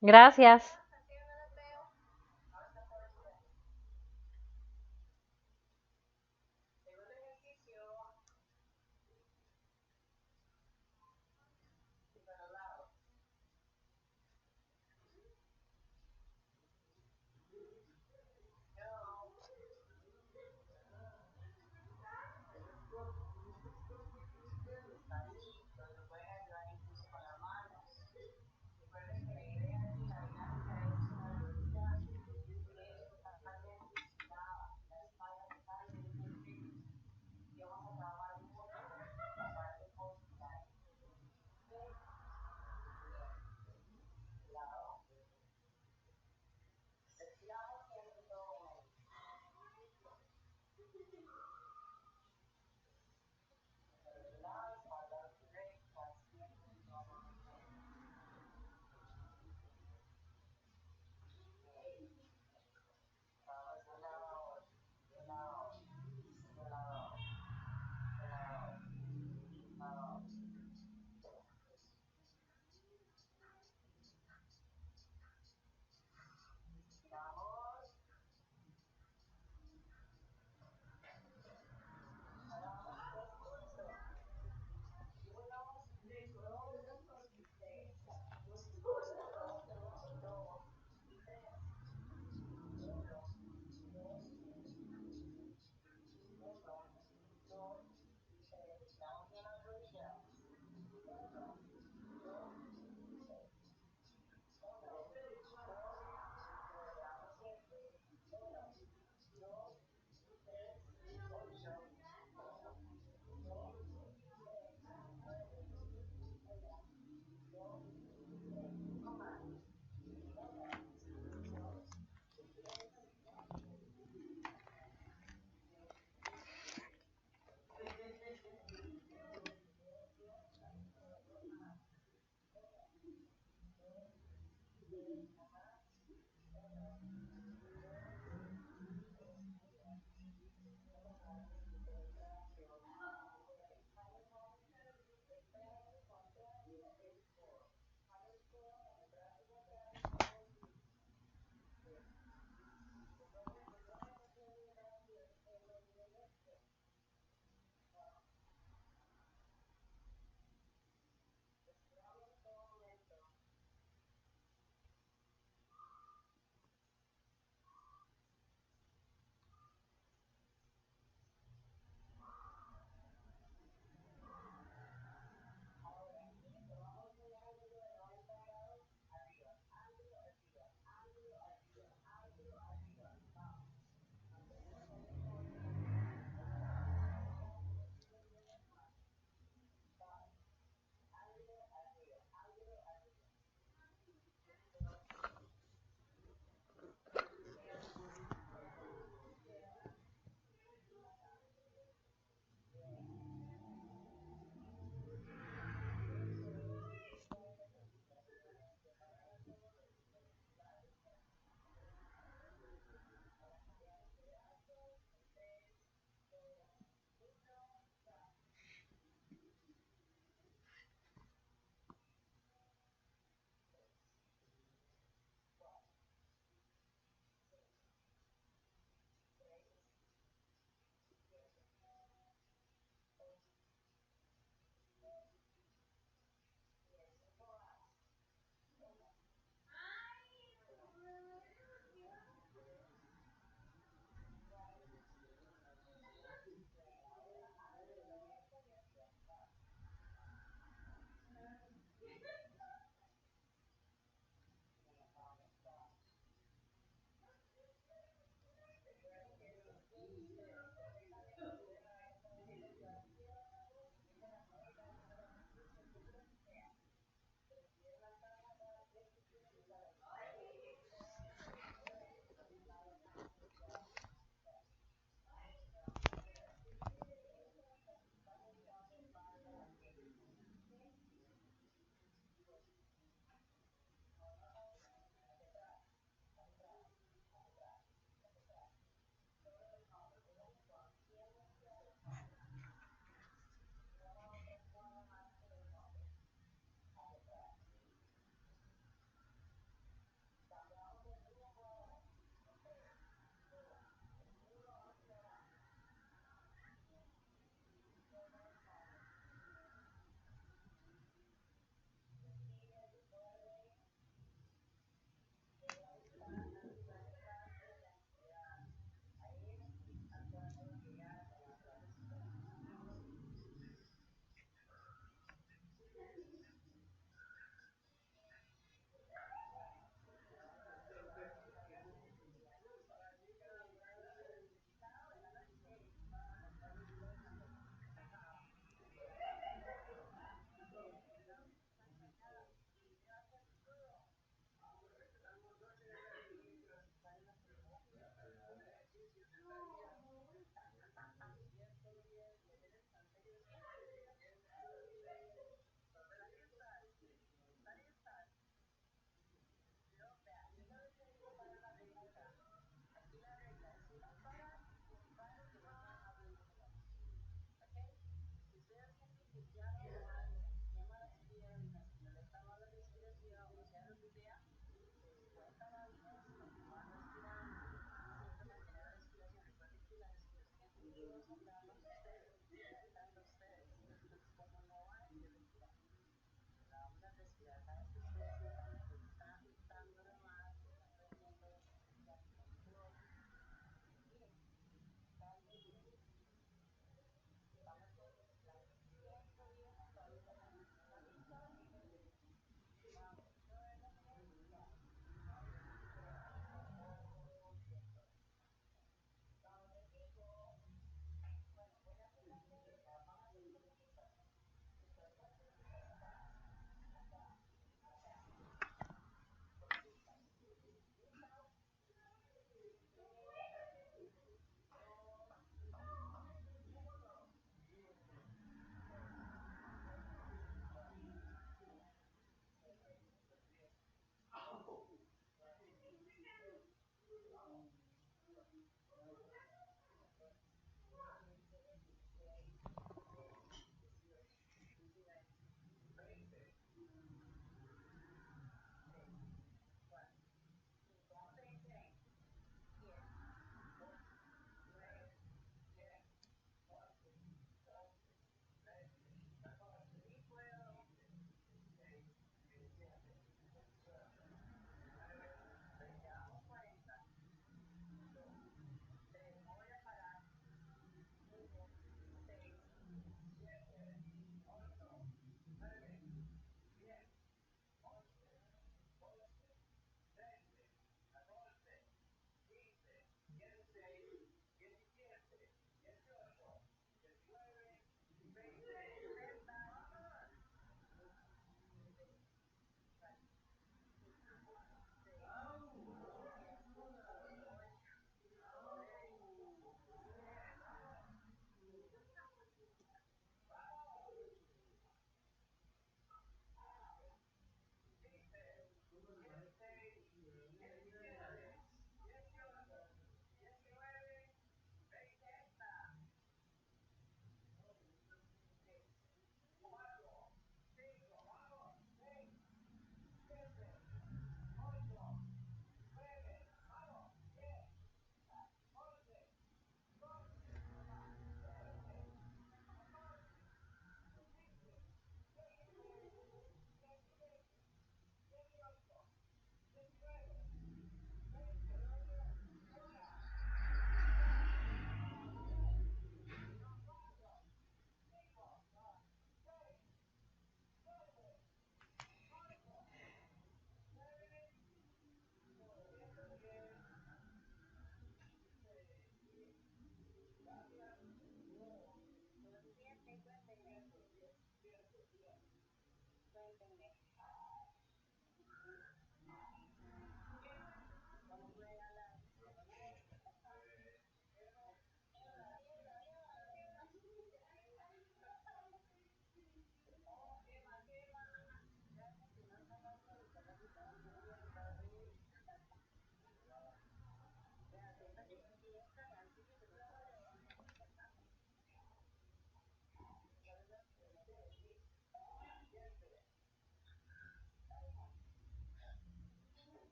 Gracias.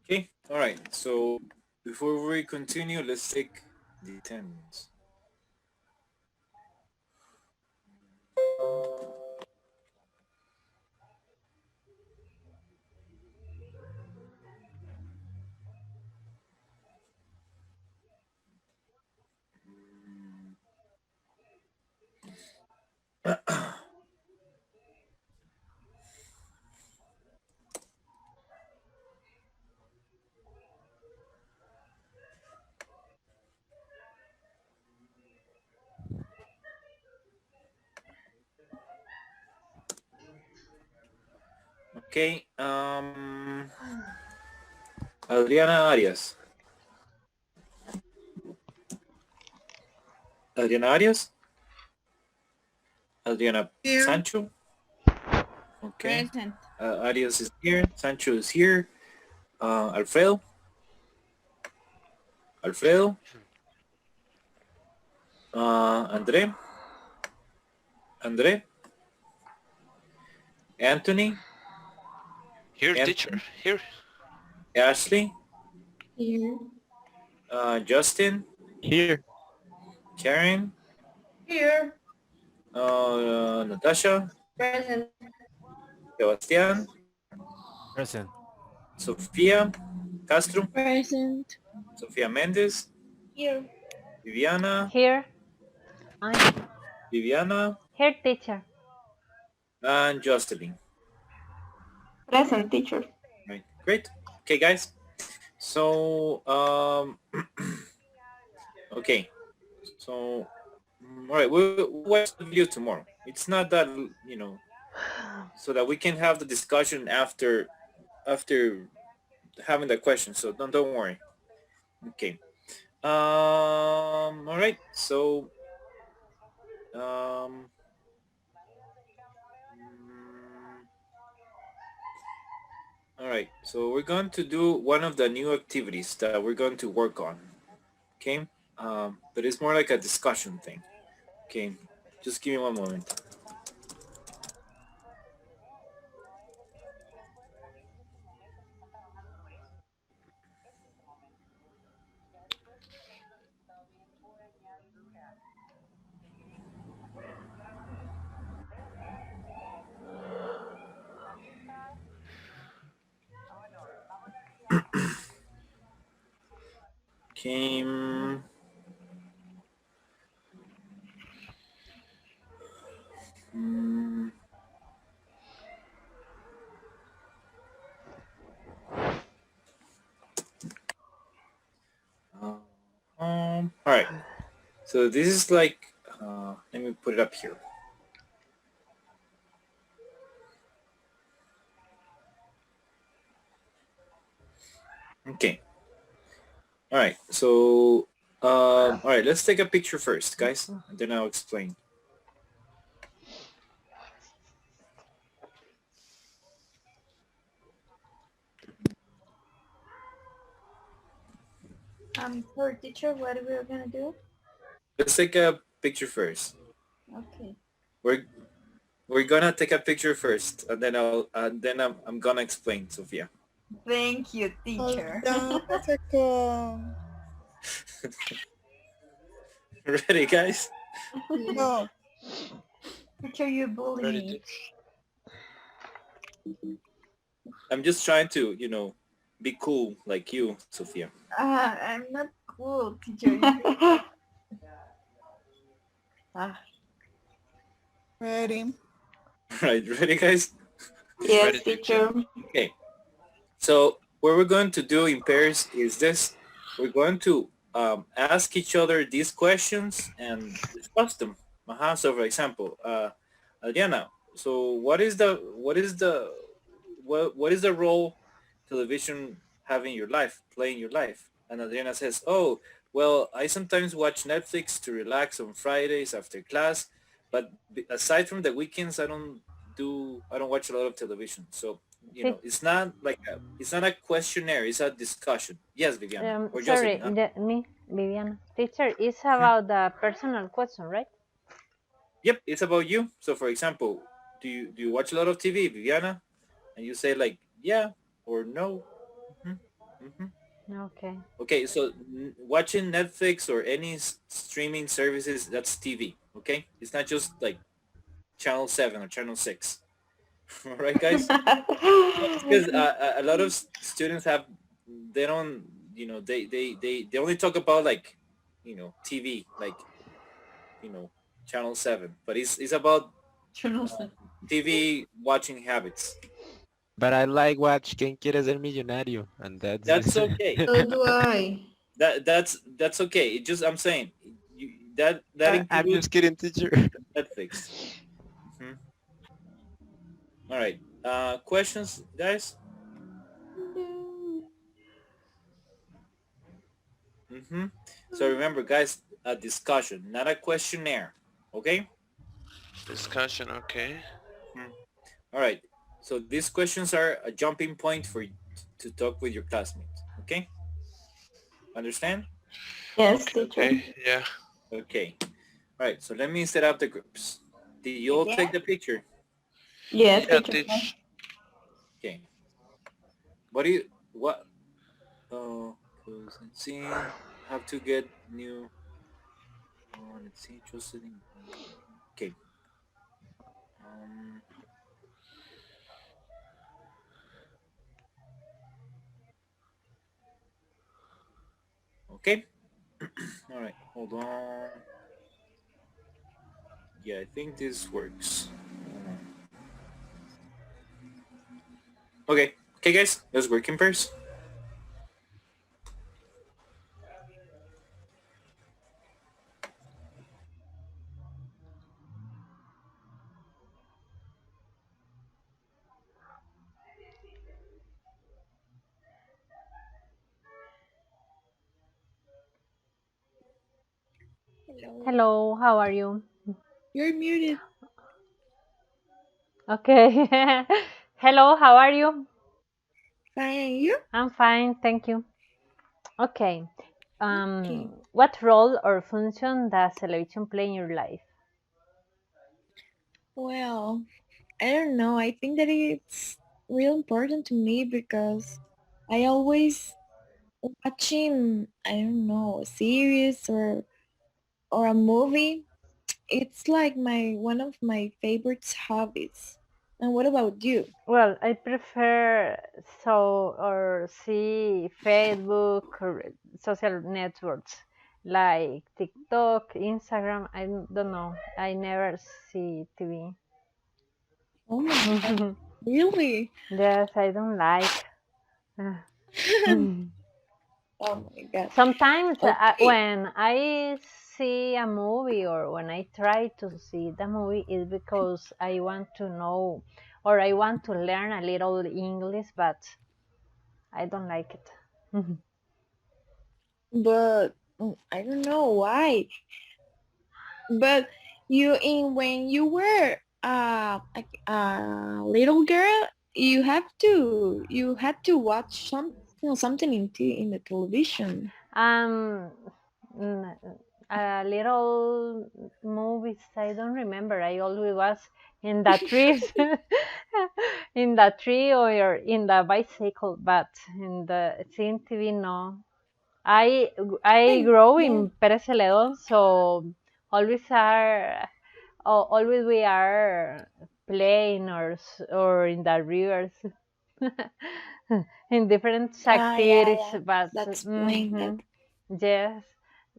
Okay, all right. So before we continue, let's take the attendance. Okay, Adriana Arias. Adriana Arias? Adriana Sancho? Okay. Present. Arias is here. Sancho is here. Alfredo? Alfredo? Andre? Andre? Anthony? Here, Anthony? teacher. Here. Ashley? Here. Justin? Here. Karen? Here. Natasha? Present. Sebastian? Present. Sofia Castro? Present. Sofia Mendes? Here. Viviana? Here. Viviana? Here, teacher. And Jocelyn. Present, teacher. Right, great. Okay, guys. So, okay. So, all right, we'll watch the video tomorrow. It's not that, you know, so that we can have the discussion after having the question. So don't worry. Okay. All right. So, all right. So we're going to do one of the new activities that we're going to work on. Okay. But it's more like a discussion thing. Okay. Just give me one moment. Okay. So this is like, let me put it up here. Okay. All right. So, all right, let's take a picture first, guys, and then I'll explain. For teacher, what we're gonna do? Let's take a picture first. Okay. We're gonna take a picture first, and then I'm gonna explain, Sophia. Thank you, teacher. Ready, guys? No. Teacher, you bully me. I'm just trying to, be cool like you, Sophia. I'm not cool, teacher. Ready. Right, ready, guys? Yes, Ready, teacher. Okay. So what we're going to do in pairs is this. We're going to ask each other these questions and discuss them. So for example, Adriana, so what is the role television have in your life, play in your life? And Adriana says, oh, well, I sometimes watch Netflix to relax on Fridays after class, but aside from the weekends, I don't watch a lot of television. So, it's not a questionnaire, it's a discussion. Yes, Viviana. Or Sorry, Jocelyn, Viviana. Teacher, it's about the personal question, right? Yep, it's about you. So for example, do you watch a lot of TV, Viviana? And you say like, yeah or no. Okay. Okay, so watching Netflix or any streaming services, that's TV, okay? It's not just like Channel 7 or Channel 6. All right, guys? Because a lot of students they don't, they only talk about like, TV, like, Channel 7. But it's about TV watching habits. But I like watch ¿Quién quiere ser millonario? And That's okay. So do I. That's okay. It just, I'm saying that includes I'm just kidding, teacher. Netflix. All right. Questions, guys? So remember, guys, a discussion, not a questionnaire. Okay? Discussion, okay. All right. So these questions are a jumping point for you to talk with your classmates. Okay? Understand? Yes, teacher. Okay, yeah. Okay. All right. So let me set up the groups. Did you all take the picture? Yes, Yeah, teacher. Okay. Let's see. Have to get new. Let's see. Interested in. Okay. Okay. All right. Hold on. Yeah, I think this works. Okay. Okay, guys. Let's work in pairs. Hello, how are you? You're muted. Okay. Hello, how are you? Fine, and you? I'm fine, thank you. Okay. What role or function does television play in your life? Well, I don't know. I think that it's real important to me because I always watching, I don't know, a series or a movie. It's like one of my favorite hobbies. And what about you? Well, I prefer see Facebook or social networks like TikTok, Instagram. I don't know. I never see TV. Oh my god, really? Yes, I don't like. Oh my god. Sometimes Okay. when I see a movie or when I try to see the movie is because I want to know or I want to learn a little English, but I don't like it. But I don't know why. But when you were a little girl, you had to watch something in the television. Um, a little movies. I don't remember. I always was in the trees, in the tree or in the bicycle, but in the seeing TV, no. I grow in Pérez Celedón, so always are always we are playing or in the rivers in different activities, Yeah. but That's plain that. yes,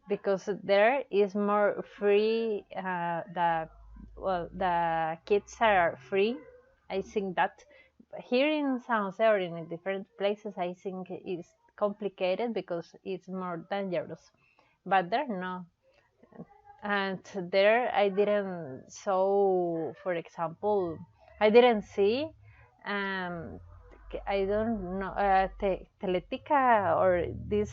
because there is more free. The kids are free. I think that here in San Jose or in different places, I think it's complicated because it's more dangerous. But there, no. And there, I didn't. So, for example, I didn't see. Um, I don't know. Teletica or this.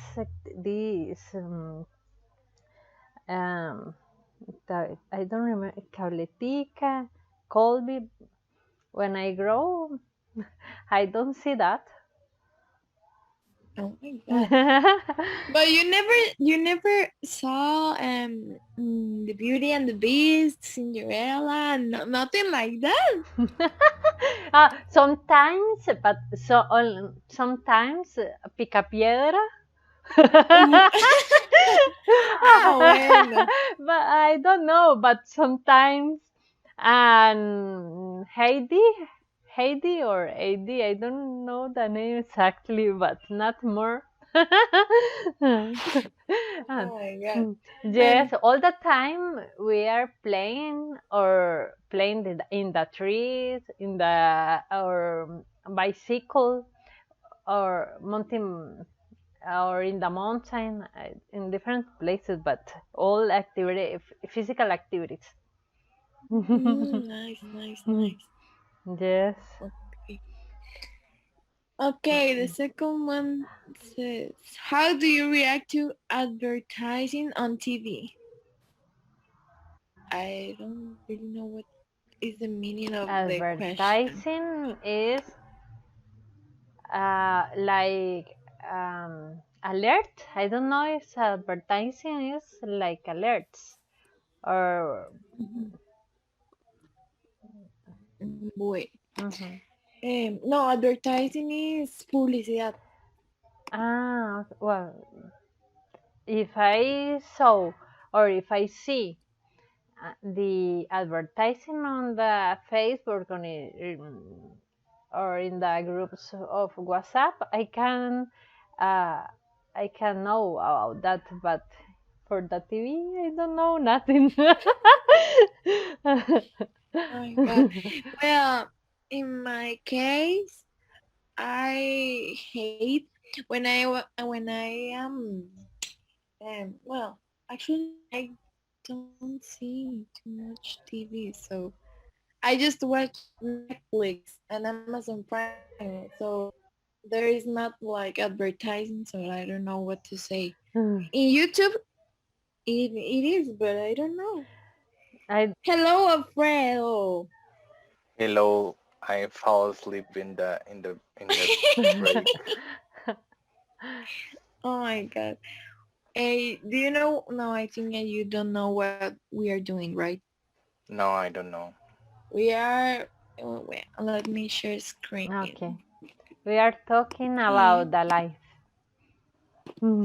Um, I don't remember. Cabletica, Colby. When I grow, I don't see that. Oh my god. But you never saw The Beauty and the Beast, Cinderella, nothing like that. Sometimes, but sometimes Picapiedra. Bueno. But I don't know. But sometimes, and Heidi or AD, I don't know the name exactly, but not more. Oh my god. Yes, all the time we are playing or playing in the trees, in the or bicycle or mountain or in the mountain, in different places, but all activity, physical activities. Nice. Yes. Okay, the second one says, how do you react to advertising on TV? I don't really know what is the meaning of the question. Advertising is like alert. I don't know if advertising is like alerts or. Wait. No, advertising is publicidad. Well, if I saw or if I see the advertising on the Facebook or in the groups of WhatsApp, I can know about that, but for the TV, I don't know nothing. Oh my god. Well, in my case, I hate when I am well, actually I don't see too much TV, so I just watch Netflix and Amazon Prime, so there is not like advertising, so I don't know what to say. In YouTube, it is, but I don't know. Hello, Alfredo. Hello, I fall asleep in the break. Oh my god. Hey, do you know? No, I think you don't know what we are doing, right? No, I don't know. We are. Wait, let me share screen. Okay. We are talking about the life.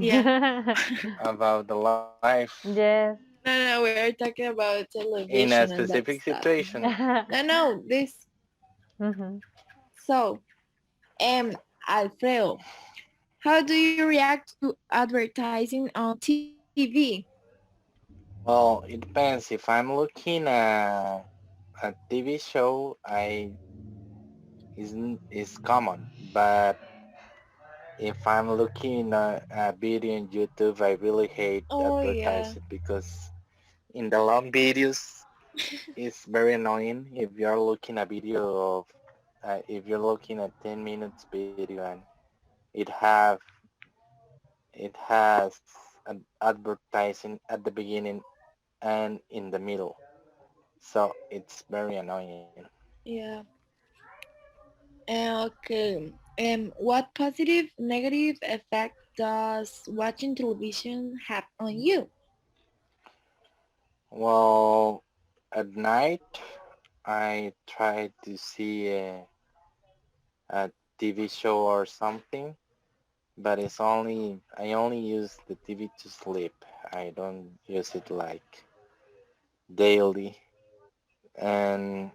Yeah. About the life. Yes. No, we are talking about television. In a specific situation. No, this. So, Alfredo, how do you react to advertising on TV? Well, it depends. If I'm looking at a TV show, is common. But if I'm looking at a video on YouTube, I really hate Oh yeah. advertising because in the long videos, it's very annoying if you're looking a video of, if you're looking at 10 minutes video and it have it has an advertising at the beginning and in the middle, so it's very annoying. Yeah. Okay. What positive, negative effect does watching television have on you? Well, at night I try to see a TV show or something, but I only use the TV to sleep. I don't use it like daily, and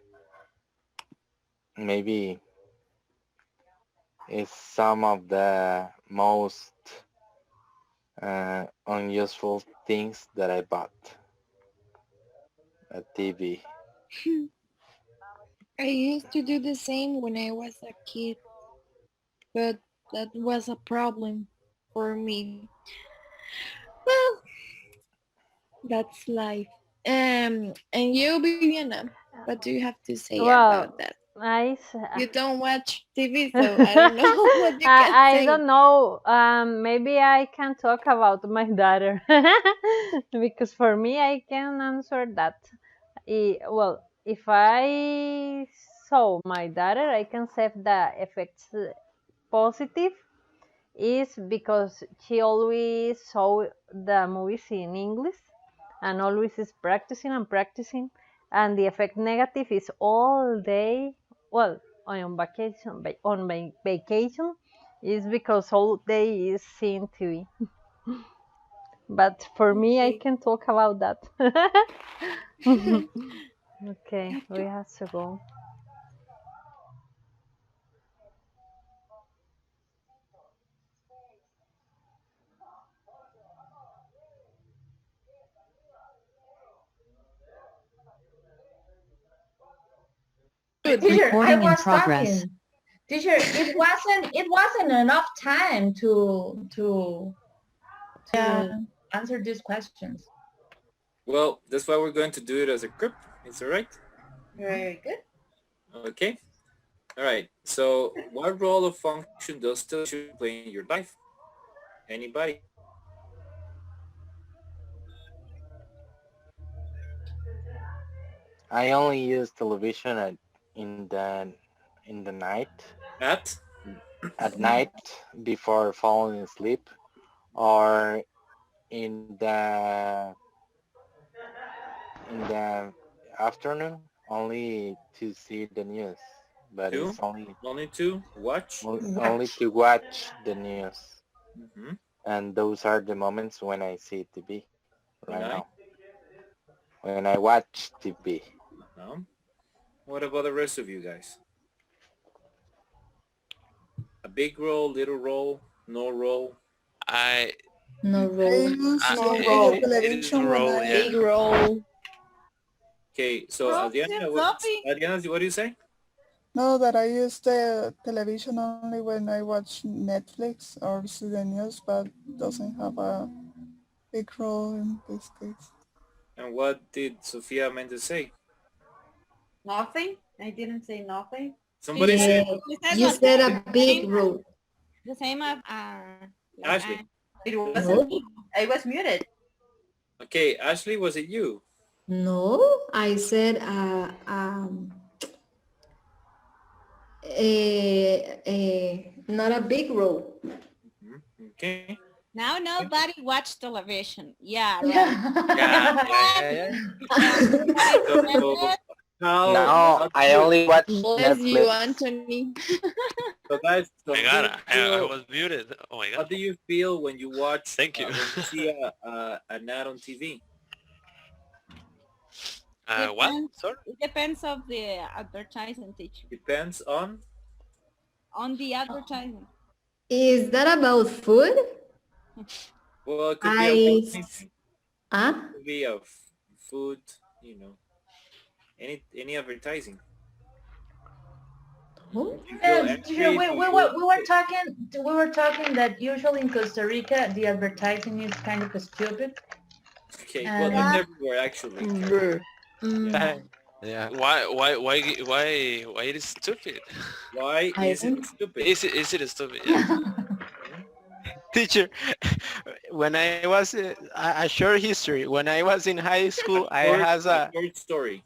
maybe it's some of the most unuseful things that I bought. A TV. I used to do the same when I was a kid, but that was a problem for me. Well, that's life. And you, Viviana, what do you have to say Well, about that? nice. You don't watch TV, so I don't know what you can I say. don't know. Maybe I can talk about my daughter because for me, I can answer that. Well, if I saw my daughter, I can say the effects positive is because she always saw the movies in English and always is practicing and practicing. And the effect negative is all day, well, on vacation, on my vacation, is because all day is seeing TV. But for me, I can talk about that. Okay, we have to go. Teacher, I Recording in was progress. talking. Teacher, it wasn't enough time to answer these questions. Well, that's why we're going to do it as a group. It's all right? Very good. Okay. All right. So what role or function does television play in your life? Anybody? I only use television in the night. At night before falling asleep, or in the afternoon only to see the news. But it's only to watch? Only to watch the news. Mm-hmm. And those are the moments when I see TV right When now. When I watch TV. What about the rest of you guys? A big role, little role, no role? I No role. use No the role. television when I... Big role. Okay, so Adriana, what do you say? No, that I use the television only when I watch Netflix or see the news, but doesn't have a big role in this case. And what did Sofia Mendes say? Nothing? I didn't say nothing. Somebody said... You said a big role. The same as... Ashley. It wasn't me. I was muted. Okay, Ashley, was it you? No, I said not a big role. Okay. Now nobody watch television. Yeah, right. No, I only watch Bless Netflix. you, Anthony. So guys, I was muted. Oh my god. How do you feel when you watch? Thank you. When you see an ad on TV? What? Sorry? It depends of the advertising, teacher. Depends on the advertising. Is that about food? Well, it could be Huh? it could be of food, you know, any advertising. Teacher, we were talking that usually in Costa Rica the advertising is kind of stupid. Okay, well, it's everywhere actually. Yeah. Why it is stupid? Why is it stupid? Is it stupid? Yeah. Teacher, when I was a short history. When I was in high school, I had a short story.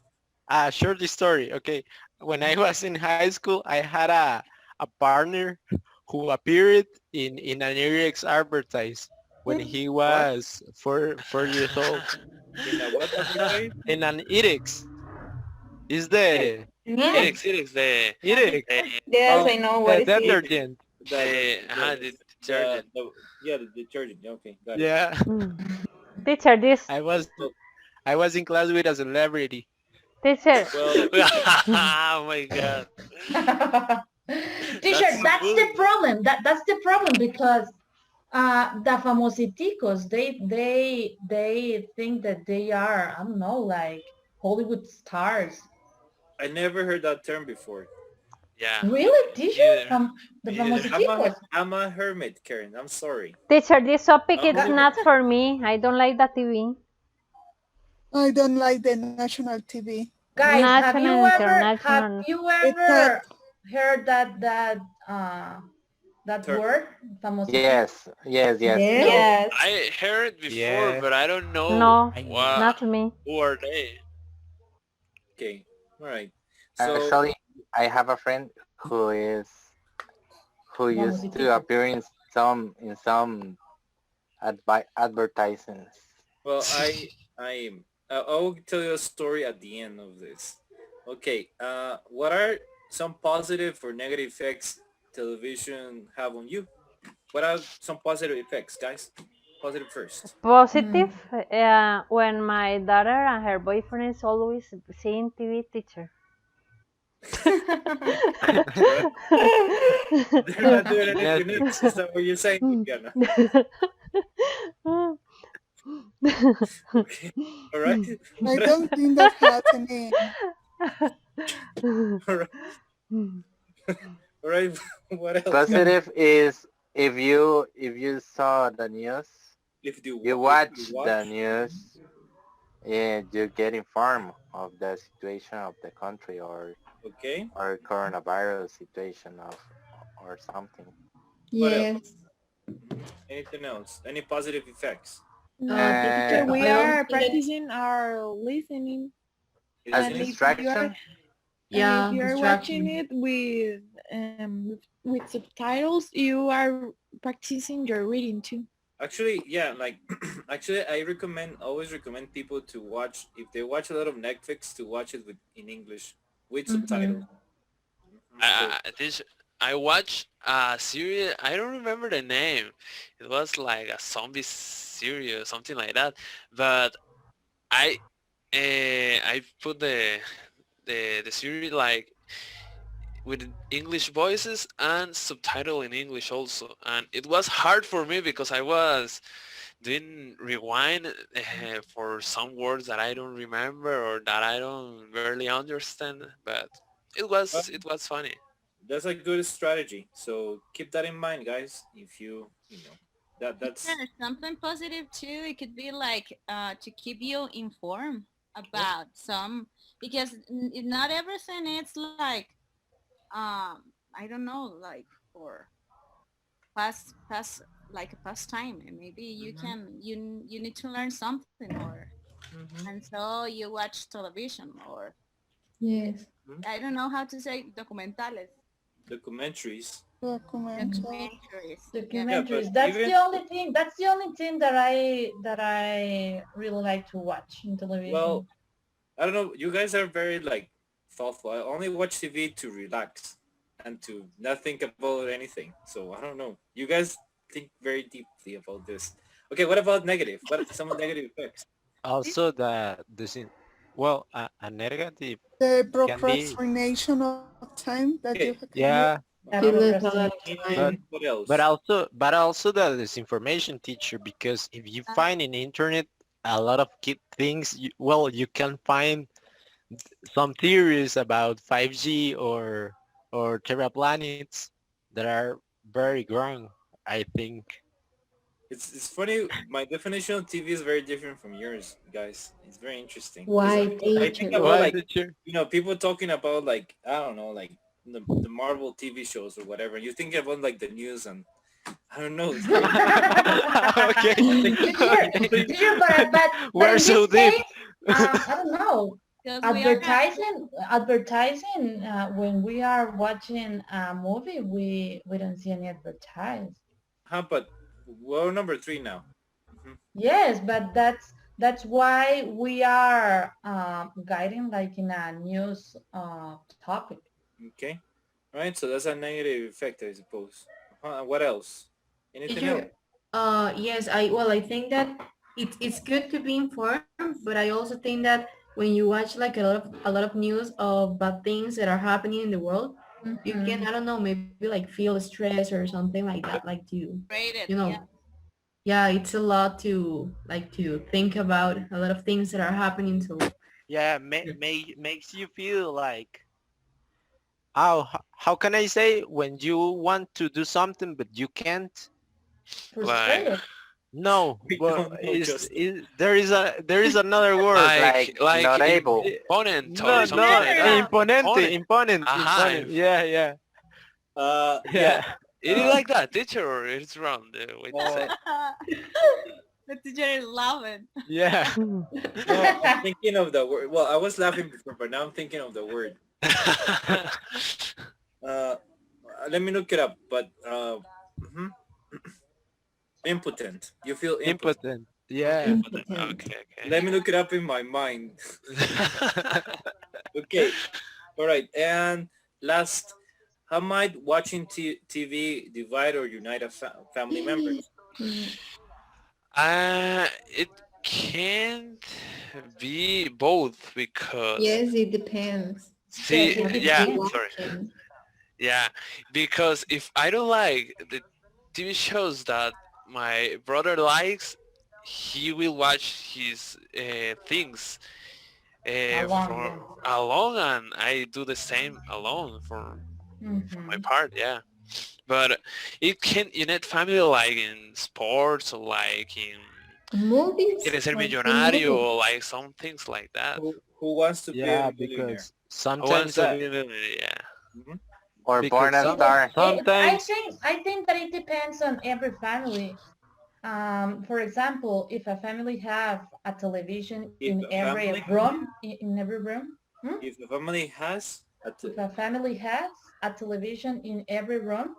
A short story. Okay, when I was in high school, I had a partner who appeared in an Eric's advertise when he was 4 years old. In a what advertise? In an Eric's. Is the Eric's the Eric's. Yes, I know what the is it. detergent. The detergent. The detergent. Okay, got it. Yeah. Teacher, this. I was in class with a celebrity. Teacher. Oh my god. Teacher, that's the problem. That's the problem because the famositicos, they think that they are, I don't know, like Hollywood stars. I never heard that term before. Yeah. Really, teacher? The Yeah, famositicos? I'm a hermit, Karen. I'm sorry. Teacher, this topic is not for me. I don't like the TV. I don't like the national TV. Guys, have you National, ever international. heard that word? Yes. Yes. I heard before, Yeah. but I don't know. No, Wow. not me. Who are they? Okay, all right. Actually, I have a friend who used to appear in some advertisements. Well, I'll tell you a story at the end of this. Okay, what are some positive or negative effects television have on you? What are some positive effects, guys? Positive first. Positive. When my daughter and her boyfriend is always seeing TV, teacher. They're not doing anything else. Is that what you're saying, Diana? Okay. All right. I don't think that's happening. All right. All right. What else? Positive is if you saw the news, If you watch the news, and you get informed of the situation of the country or coronavirus situation or something. What else? Yes. Anything else? Any positive effects? Teacher, we are practicing our listening. As And if you distraction. are- Yeah, if you're distraction. watching it with subtitles, you are practicing your reading too. Actually, yeah, like actually I always recommend people to watch, if they watch a lot of Netflix, to watch it in English with subtitles. I watched a series. I don't remember the name. It was like a zombie series or something like that. But I put the series like with English voices and subtitle in English also, and it was hard for me because I was doing rewind for some words that I don't remember or that I don't barely understand. But it was funny. That's a good strategy. So keep that in mind, guys. If you know that's Sure, something positive too. It could be like to keep you informed about some, because not everything it's like I don't know, like for past like a pastime, and maybe you can you need to learn something, or and so you watch television, or Yes. I don't know how to say documentales. documentaries. Documentaries. Documentaries. but That's even- the only thing. That's the only thing that I really like to watch in television. Well, I don't know. You guys are very like thoughtful. I only watch TV to relax and to not think about anything. So I don't know. You guys think very deeply about this. Okay, what about negative? What are some negative effects? Also, a negative The can be procrastination of time that you have. yeah. You lose a lot of time. What else? But also the disinformation, teacher, because if you find in internet a lot of things, you can find some theories about 5G or or terraplanids that are very grown, I think. It's funny. My definition of TV is very different from yours, guys. It's very interesting. 'Cause Why, I think teacher? about Why, like teacher? people talking about like I don't know like the Marvel TV shows or whatever. You think about like the news and I don't know. It's very, Okay. Teacher, but We're in so this deep. case, I don't know. Advertising. When we are watching a movie, we don't see any advertise. but we're number 3 now. Yes, but that's why we are guiding like in a news topic. Okay, all right. So that's a negative effect, I suppose. What else? Anything else? Teacher, yes, I think that it's good to be informed, but I also think that when you watch like a lot of news of bad things that are happening in the world, you can, I don't know, maybe like feel stress or something like that, like to, you know, yeah, it's a lot to like to think about, a lot of things that are happening. So Yeah, makes you feel like, how can I say, when you want to do something but you can't? Frustrated. No, We but don't know, Justin. there is another word. Like not able. imponent No, or something like that. imponente. Ajá. Yeah, yeah. Yeah. It is like that, teacher, or it's wrong the way to say. The teacher is laughing. Yeah. No, I'm thinking of the word. Well, I was laughing before, but now I'm thinking of the word. Let me look it up. But impotent. You feel impotent. Yeah. Okay. Let me look it up in my mind. Okay. All right. And last, how might watching TV divide or unite a family members? It can't be both because Yes, it depends. see, What yeah, you sorry. watching. Yeah, because if I don't like the TV shows that my brother likes, he will watch his things for alone, and I do the same alone for my part. Yeah, but it can unite family like in sports or like in Movies? Quieres ser Like in millonario movies. or like some things like that. Who wants to be Yeah, a millionaire? because Who wants sometimes to be a millionaire? Yeah. Or because born a star. sometimes I think that it depends on every family. For example, if a family have a television If in a every family- room, If the family has if a family has a television in every room,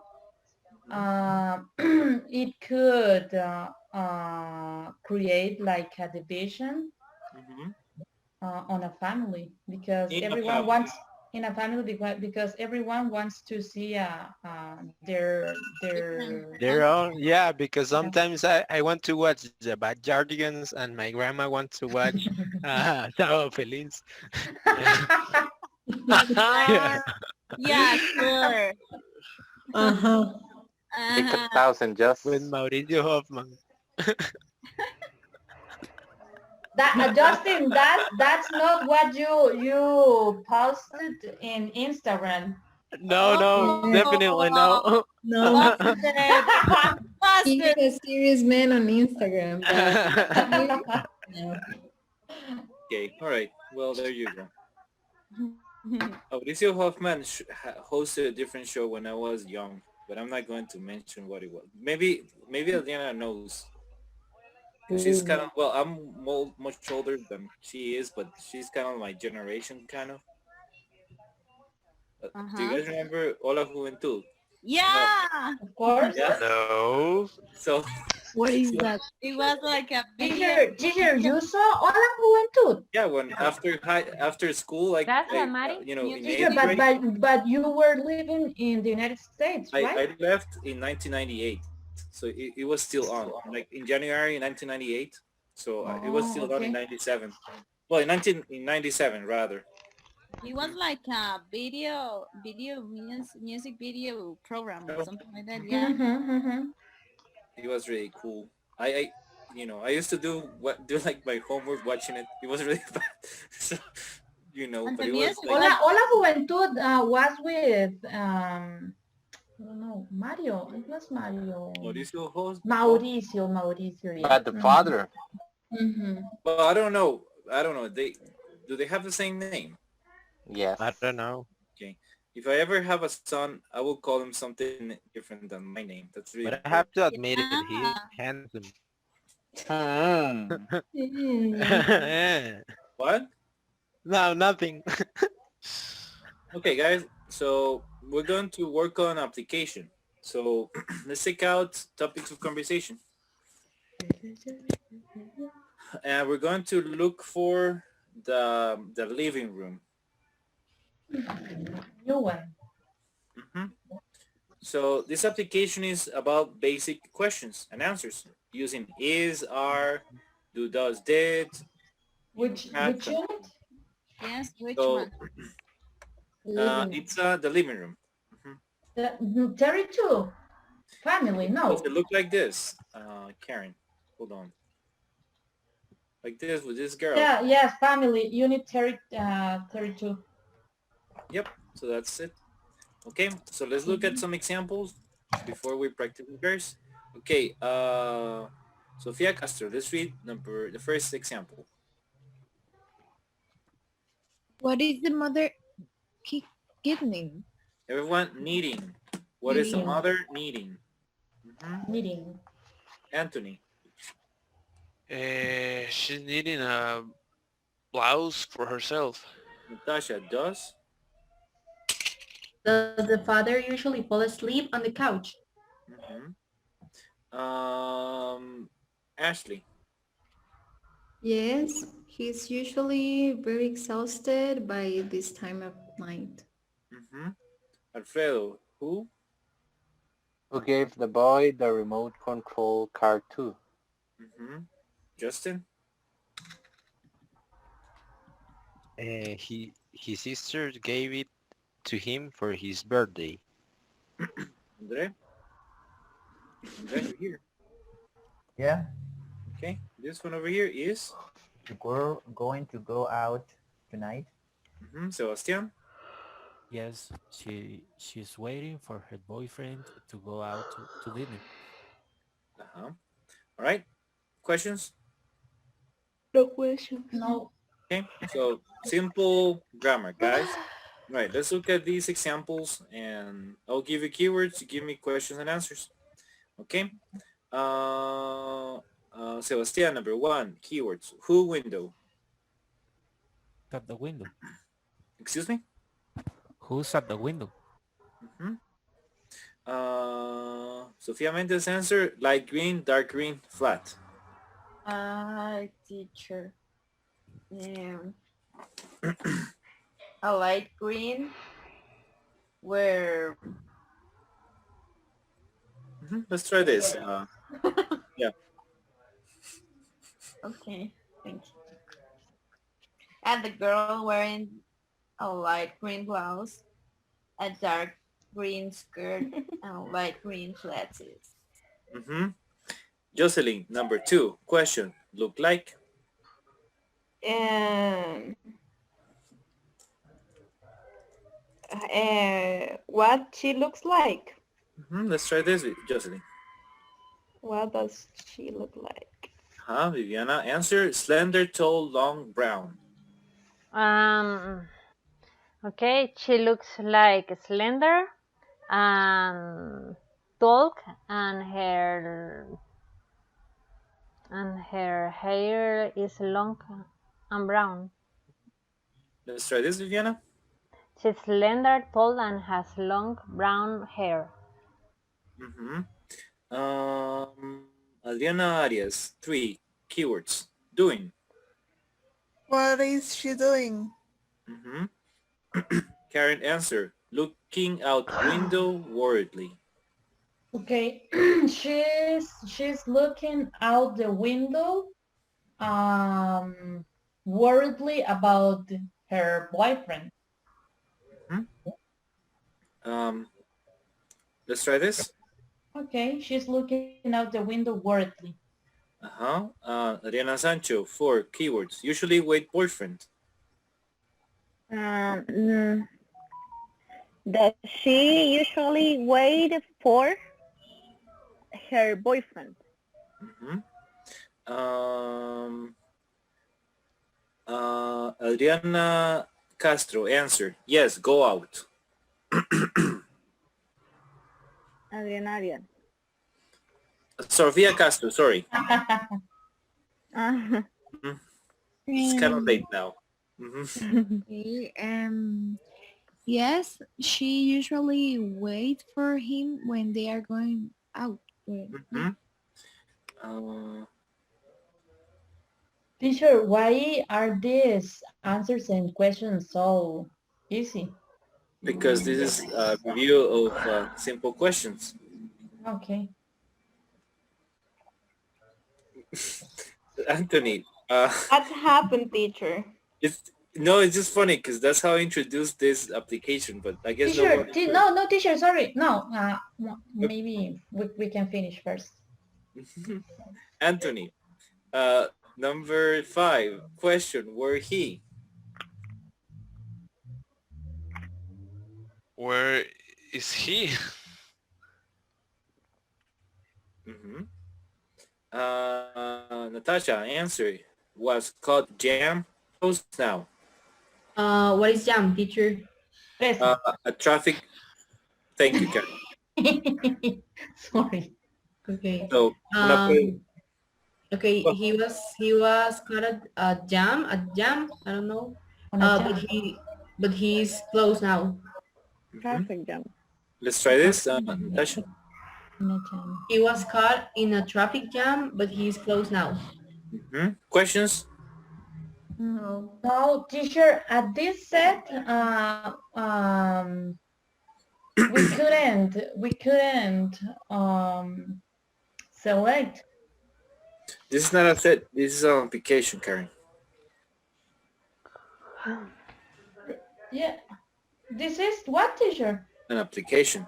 it could create like a division on a family because In a everyone family. wants in a family because everyone wants to see their their own. Yeah, because sometimes I want to watch the Backyardigans and my grandma wants to watch Sábado Feliz. Yeah. Yeah, sure. Uh-huh. Pick 1,000 just. With Mauricio Hoffman. that Justin, that's not what you posted in Instagram. No, definitely no. No. He's Busted. a serious man on Instagram. But no. Okay, all right. Well, there you go. Mauricio Hoffman hosted a different show when I was young, but I'm not going to mention what it was. Maybe Adriana knows. 'Cause she's kind of, well, I'm much older than she is, but she's kind of my generation, kind of. Do you guys remember Hola Juventud? Yeah. Of course. Yeah. No. So What is that? It was like a video. Teacher, you saw Hola Juventud. yeah, when after school, like, Gracias, Mari. you know, in Teacher, 8th grade, but you were living in the United States, right? I left in 1998, so it was still on, like in January 1998. So it was still on in okay. 97. Well, in 97 rather. It was like a music video program or something like that. Yeah. It was really cool. I you know, I used to do like my homework watching it. It was really bad. So, you know, And but the it was music. like, Hola Juventud was with, I don't know, Mario. It was Mario. Mauricio host. Mauricio, yeah. But the father. But I don't know. Do they have the same name? Yes. I don't know. Okay. If I ever have a son, I will call him something different than my name. That's really But I have to important. admit it, he's handsome. What? No, nothing. Okay, guys. So we're going to work on application. So let's take out topics of conversation. And we're going to look for the living room. New one. So this application is about basic questions and answers using is, are, do, does, did. Which unit? Yes, which So one? it's the living room. 32. Family, no. Does it look like this? Karen, hold on. Like this with this girl. Yeah, yes, family, unit 32. Yep, so that's it. Okay, so let's look at some examples before we practice verse. Okay, Sofia Castro, let's read the first example. What is the mother kidney? Everyone needing. What is the Needing. mother needing? Meeting. Anthony. She's needing a blouse for herself. Natasha, does? Does the father usually fall asleep on the couch? Ashley. Yes, he's usually very exhausted by this time of night. Alfredo, who? Who gave the boy the remote control car too? Justin? His sister gave it to him for his birthday. Andre? Andre, you're here. Yeah, Okay, this one over here is? we're going to go out tonight. Sebastian? Yes, she's waiting for her boyfriend to go out to dinner. All right, questions? No question. No. Okay, so simple grammar, guys. All right, let's look at these examples and I'll give you keywords, you give me questions and answers. Okay. Sebastian, number one, keywords. Who window? At the window. Excuse me? Who's at the window? Sofia Mendes answer, light green, dark green, flat. Teacher. A light green where Let's try this. Yeah. okay, thank you. And the girl wearing a light green blouse, a dark green skirt, and light green flats. Jocelyn, number two, question, look like? What she looks like? Let's try this with Jocelyn. What does she look like? Viviana, answer, slender, tall, long, brown. Okay, she looks like slender and tall, and her hair is long and brown. Let's try this, Viviana. She's slender, tall, and has long brown hair. Adriana Arias, three, keywords, doing. What is she doing? Karen, answer, looking out window worriedly. Okay, she's looking out the window, worriedly about her boyfriend. Let's try this. Okay, she's looking out the window worriedly. Adriana Sancho, four, keywords, usually with boyfriend. Does she usually wait for her boyfriend? Adriana Castro answered, yes, go out. Adriana. Sofia Castro, sorry. Uh, It's kind of late now. Okay, yes, she usually waits for him when they are going out. Teacher, why are these answers and questions so easy? Because this is a review of simple questions. Okay. Anthony, what happened, teacher? it's just funny because that's how I introduced this application, but I guess Teacher, no, teacher, sorry. No, maybe we can finish first. Anthony, number 5 question, where he? Where is he? Natasha, answer. Was called Jam. Closed now. What is jam, teacher? A traffic. Thank you, Karen. Sorry. Okay. So, okay, he was caught at a jam. I don't know. But he's closed now. Traffic jam. Let's try this, Natasha. He was caught in a traffic jam, but he's closed now. Questions? No, teacher, at this set, we couldn't select. This is not a set. This is an application, Karen. Yeah. This is what, teacher? An application.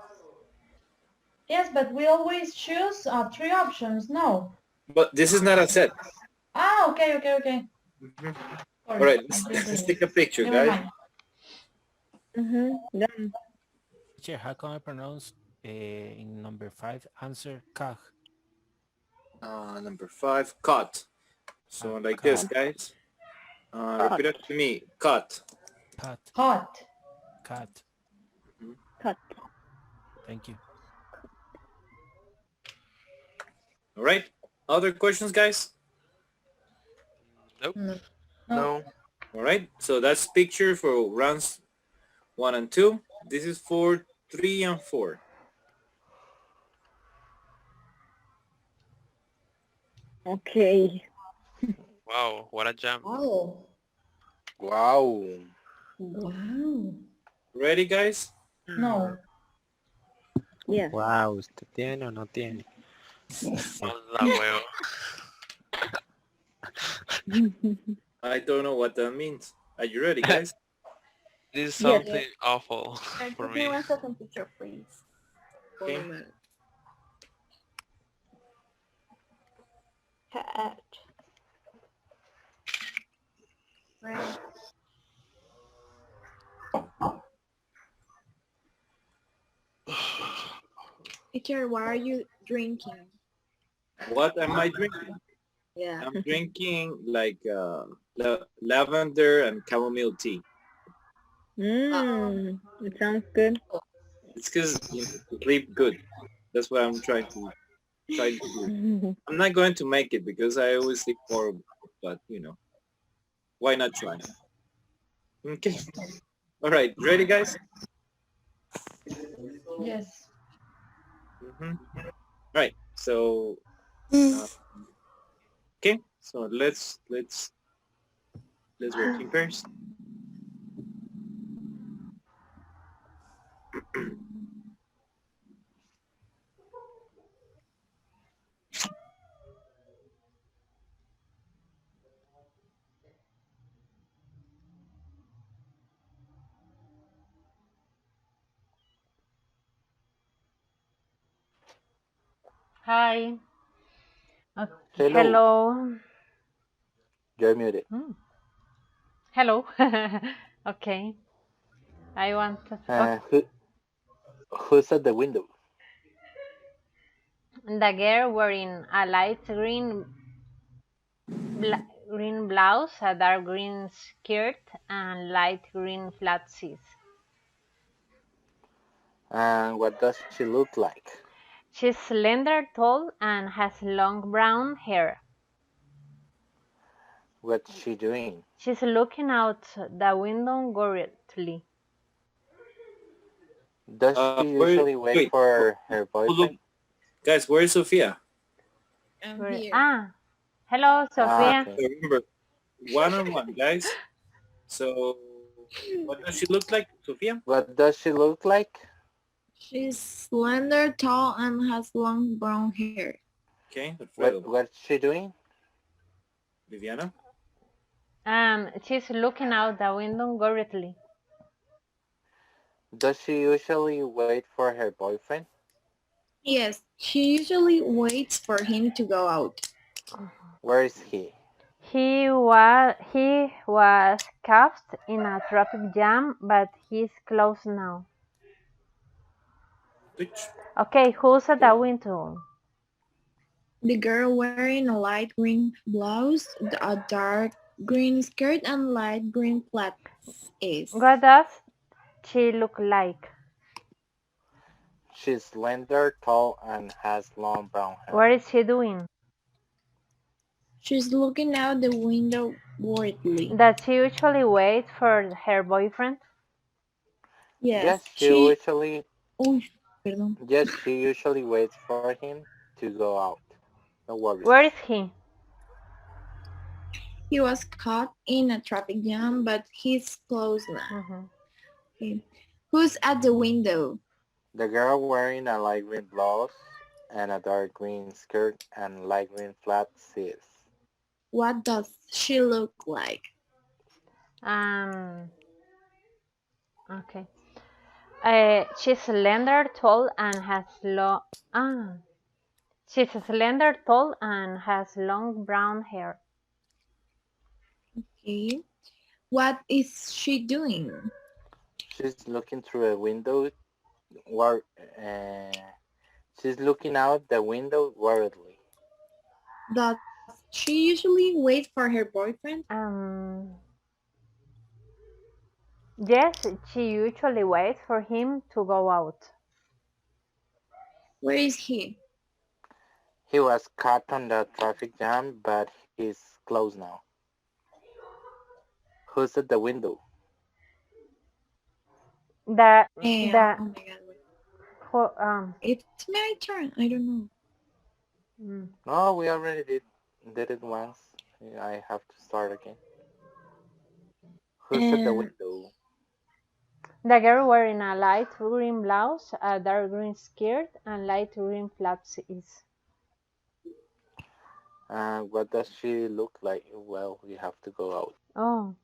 Yes, but we always choose 3 options. No. But this is not a set. Ah, okay. All right, let's take a picture, guys. Done. Teacher, how can I pronounce in number 5 answer kag? Number 5, cut. So like this, guys. Repeat after me. Cut. Cut. Cut. Cut. Cut. Thank you. All right. Other questions, guys? Nope. No. All right. So that's picture for rounds 1 and 2. This is for 3 and 4. Okay. Wow, what a jam. Oh. Wow. Wow. Ready, guys? No. Yes. Wow, ¿usted tiene o no tiene? Hola, huevo. I don't know what that means. Are you ready, guys? This is something awful for me. Give me 1 second, teacher, please. Okay. Cat. Right. Teacher, what are you drinking? What am I drinking? Yeah. I'm drinking like lavender and chamomile tea. It sounds good. It's because you sleep good. That's what I'm trying to do. I'm not going to make it because I always sleep horrible, but why not try? Okay. All right, ready, guys? Yes. Right. So, okay. So let's work in pairs. Hi. Hello. Hello. You're muted. Hello. Okay. I want to. Who's at the window? The girl wearing a light green blouse, a dark green skirt, and light green flatsies. And what does she look like? She's slender, tall, and has long brown hair. What's she doing? She's looking out the window worriedly. Does she usually wait for her boyfriend? Guys, where is Sophia? Hello, Sophia. Okay. Remember, one-on-one, guys. So, what does she look like, Sophia? What does she look like? She's slender, tall, and has long brown hair. Okay, what's she doing? Viviana? She's looking out the window worriedly. Does she usually wait for her boyfriend? Yes, she usually waits for him to go out. Where is he? He was caught in a traffic jam, but he's close now. Okay, who's at the window? The girl wearing a light green blouse, a dark green skirt, and light green flats is. What does she look like? She's slender, tall, and has long brown hair. What is she doing? She's looking out the window worriedly. Does she usually wait for her boyfriend? Yes, she usually. Perdón. Yes, she usually waits for him to go out. No worries. Where is he? He was caught in a traffic jam, but he's close now. Okay. Who's at the window? The girl wearing a light green blouse and a dark green skirt and light green flats is. What does she look like? Okay. She's slender, tall, and has She's slender, tall, and has long brown hair. Okay. What is she doing? She's looking through a window. She's looking out the window worriedly. Does she usually wait for her boyfriend? Yes, she usually waits for him to go out. Where is he? He was caught on the traffic jam, but he's closed now. Who's at the window? Oh my God. It's my turn. I don't know. No, we already did it once. I have to start again. Who's at the window? The girl wearing a light green blouse, a dark green skirt, and light green flats is. What does she look like? Well, we have to go out. Oh.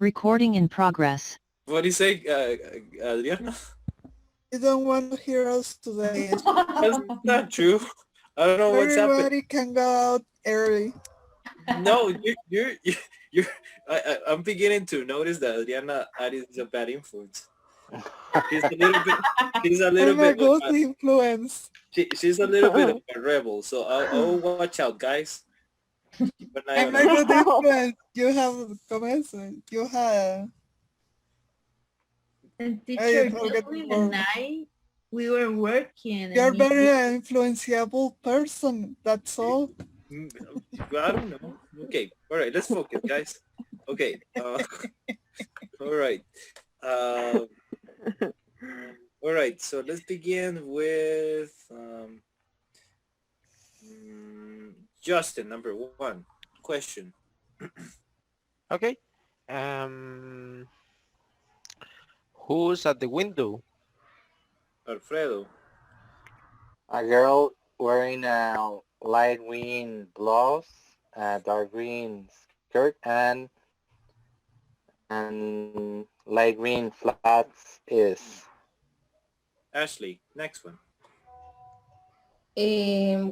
Recording in progress. What do you say, Adriana? You don't want to hear us today. That's not true. I don't know what's happening. Everybody can go out early. No, I'm beginning to notice that Adriana is a bad influence. She's a little bit. good influence. She's a little bit of a rebel, so I'll watch out, guys. I'm a good influence. You have commencement. You have. And teacher, Jocelyn and I, we were working. You're very influenceable person. That's all. I don't know. Okay, all right. Let's focus, guys. Okay. All right. All right. So let's begin with Justin. Number 1 question. Okay. Who's at the window? Alfredo. A girl wearing a light green blouse, a dark green skirt, and light green flats is. Ashley, next one.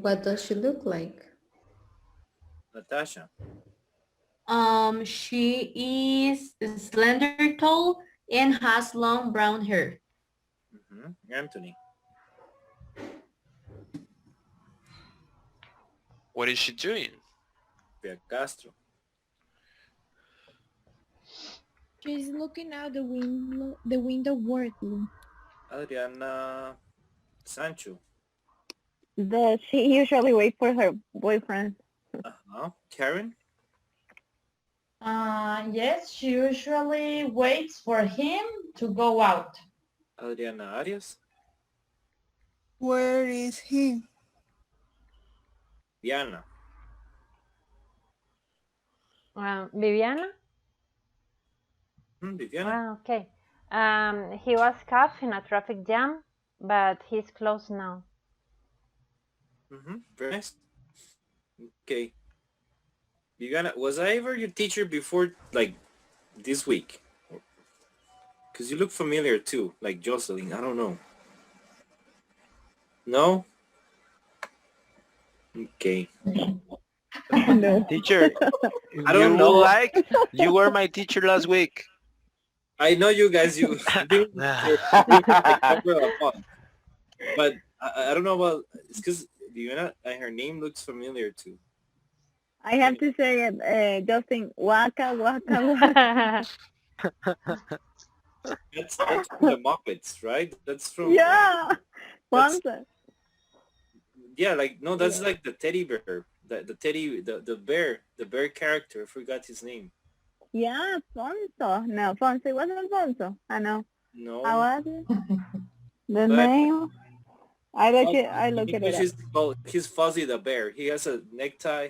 What does she look like? Natasha. She is slender, tall, and has long brown hair. Anthony. What is she doing? Pia Castro. She's looking out the window worriedly. Adriana Sancho. Does she usually wait for her boyfriend? Karen. Yes, she usually waits for him to go out. Adriana Arias. Where is he? Diana. Viviana? Viviana. Okay. He was caught in a traffic jam, but he's close now. Very nice. Okay. Viviana, was I ever your teacher before, like, this week? Because you look familiar too, like Jocelyn. I don't know. No? Okay. No. Teacher, I don't you know. You were my teacher last week. I know you guys, but I don't know about, it's because Viviana, her name looks familiar too. I have to say it, Justin, waka, waka, waka. That's from the Muppets, right? That's from... Yeah. That's, Fonzo. yeah, like, no, that's like the teddy bear. The bear character. I forgot his name. Yeah, Fonzo. No, Fonzo. It wasn't Fonzo. I know. No. How was it? The name? I look at it up. He's Fuzzy the bear. He has a necktie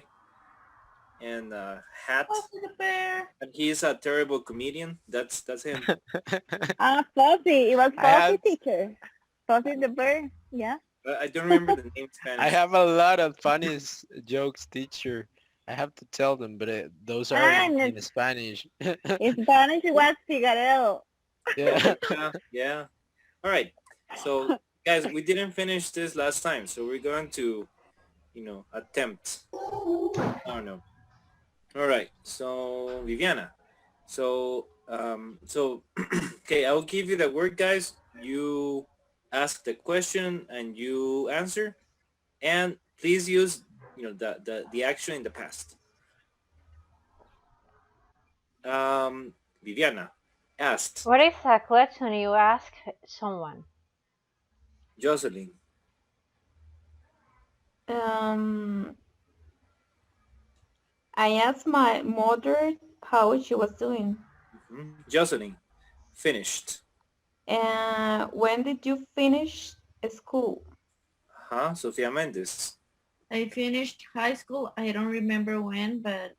and a hat. Fuzzy the bear. And he's a terrible comedian. That's him. Fuzzy. It was Fuzzy, teacher. Fuzzy the bear. Yeah. I don't remember the name in Spanish. I have a lot of funny jokes, teacher. I have to tell them, but those are in Spanish. In Spanish, it was Figueredo. Yeah. Yeah. All right. So, guys, we didn't finish this last time, so we're going to, attempt. I don't know. All right. So, Viviana. So, okay, I'll give you the word, guys. You ask the question and you answer, and please use the action in the past. Viviana asked. What is a question you ask someone? Jocelyn. I asked my mother how she was doing. Jocelyn. Finished. When did you finish school? Sofia Mendes. I finished high school. I don't remember when, but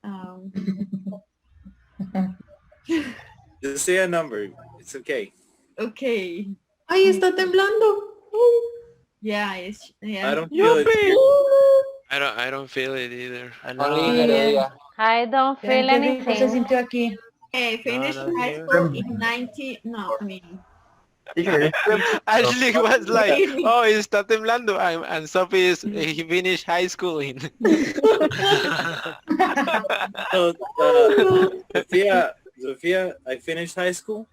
Just say a number. It's okay. Okay. Ay, está temblando. Yeah, I don't feel it. I don't feel it either. I don't feel anything. I finished high school in 90. No, I mean. Ashley was like, oh, está temblando. And Sophie he finished high school in. So, Sophia, I finished high school?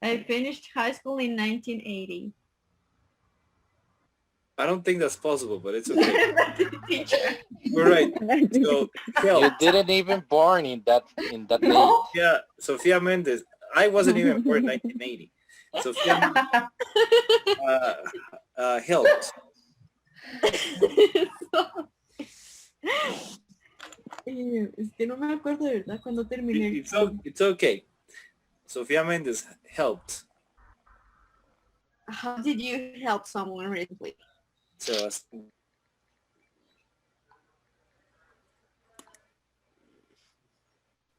I finished high school in 1980. I don't think that's possible, but it's okay. We're right. So, you didn't even born in that date. Yeah, Sofia Mendes. I wasn't even born in 1980. Sofia helped. Es que no me acuerdo de verdad cuando terminé. It's okay. Sofia Mendes helped. How did you help someone recently? So,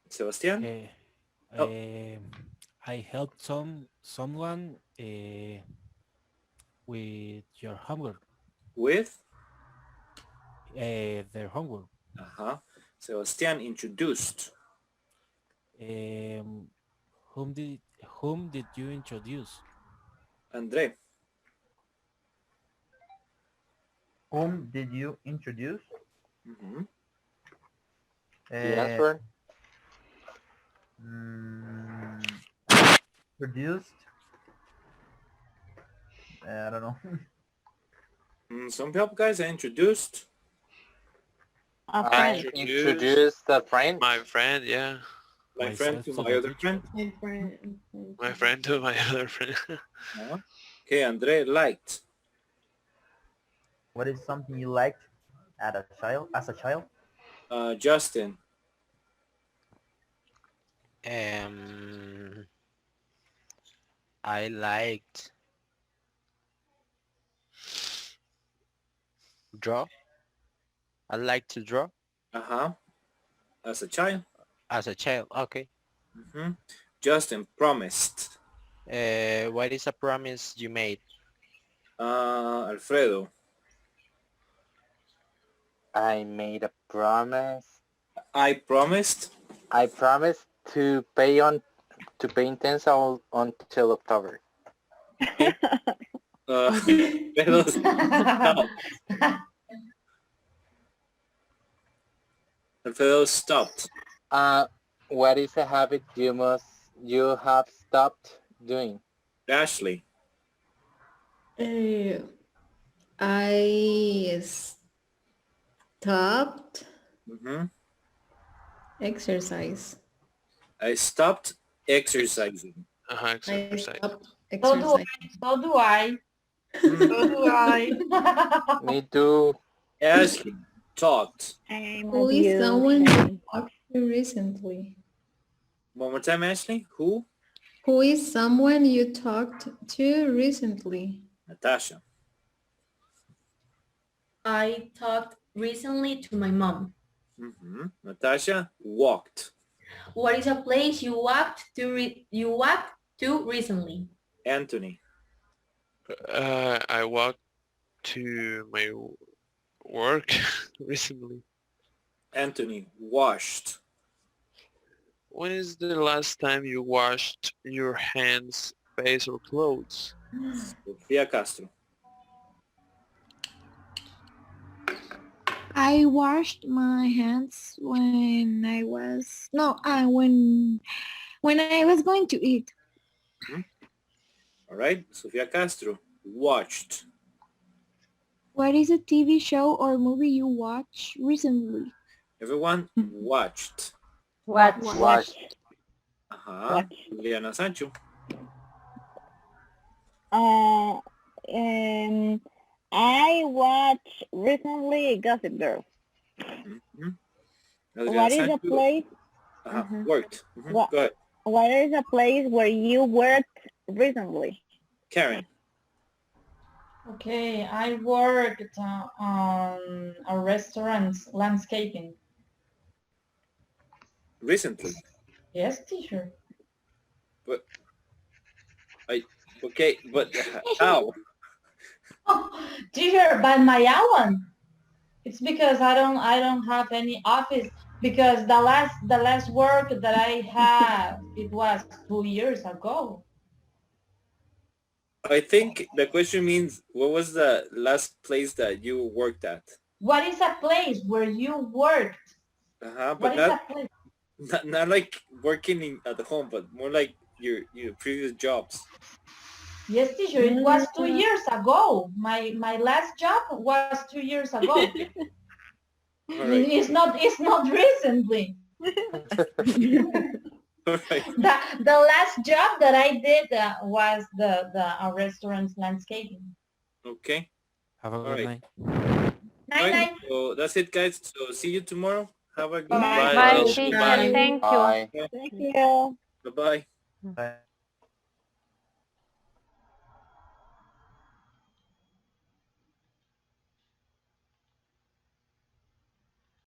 Sebastian? I helped someone with your homework. With? their homework. Sebastian introduced. Whom did you introduce? Andre. Whom did you introduce? The answer? Produced? I don't know. Some help, guys. I introduced. I introduced a friend. My friend, yeah. My friend to my other friend. My friend to my other friend. Okay, Andre liked. What is something you liked as a child? Justin. I liked draw. I like to draw. As a child. As a child, okay. Justin promised. What is a promise you made? Alfredo. I made a promise. I promised. I promised to pay intense until October. Alfredo, stop. Alfredo stopped. What is a habit you have stopped doing? Ashley. I stopped exercise. I stopped exercising. Exercise. So do I. Me too. Ashley talked. Who is someone you talked to recently? One more time, Ashley. Who? Who is someone you talked to recently? Natasha. I talked recently to my mom. Natasha walked. What is a place you walked to recently? Anthony. I walked to my work recently. Anthony washed. When is the last time you washed your hands, face, or clothes? Sofia Castro. I washed my hands when I was when I was going to eat. All right, Sofia Castro watched. What is a TV show or movie you watched recently? Everyone watched. Watched. Juliana Sancho. I watched recently Gossip Girl. What is a place? Worked. What, Go ahead. what is a place where you worked recently? Karen. Okay, I worked on a restaurant landscaping. Recently. Yes, teacher. But how? Teacher, but my own. It's because I don't have any office because the last work that I had it was 2 years ago. I think the question means what was the last place that you worked at? What is a place where you worked? But What is a place? not like working at home, but more like your previous jobs. Yes, teacher, it was 2 years ago. My last job was 2 years ago. Right. It's not recently. Right. The last job that I did was the restaurant landscaping. Okay. Have a All good right. night. Night. So that's it, guys. So see you tomorrow. Have a good Bye, night. teacher. Thank you. Bye. Thank you. Bye-bye. Bye.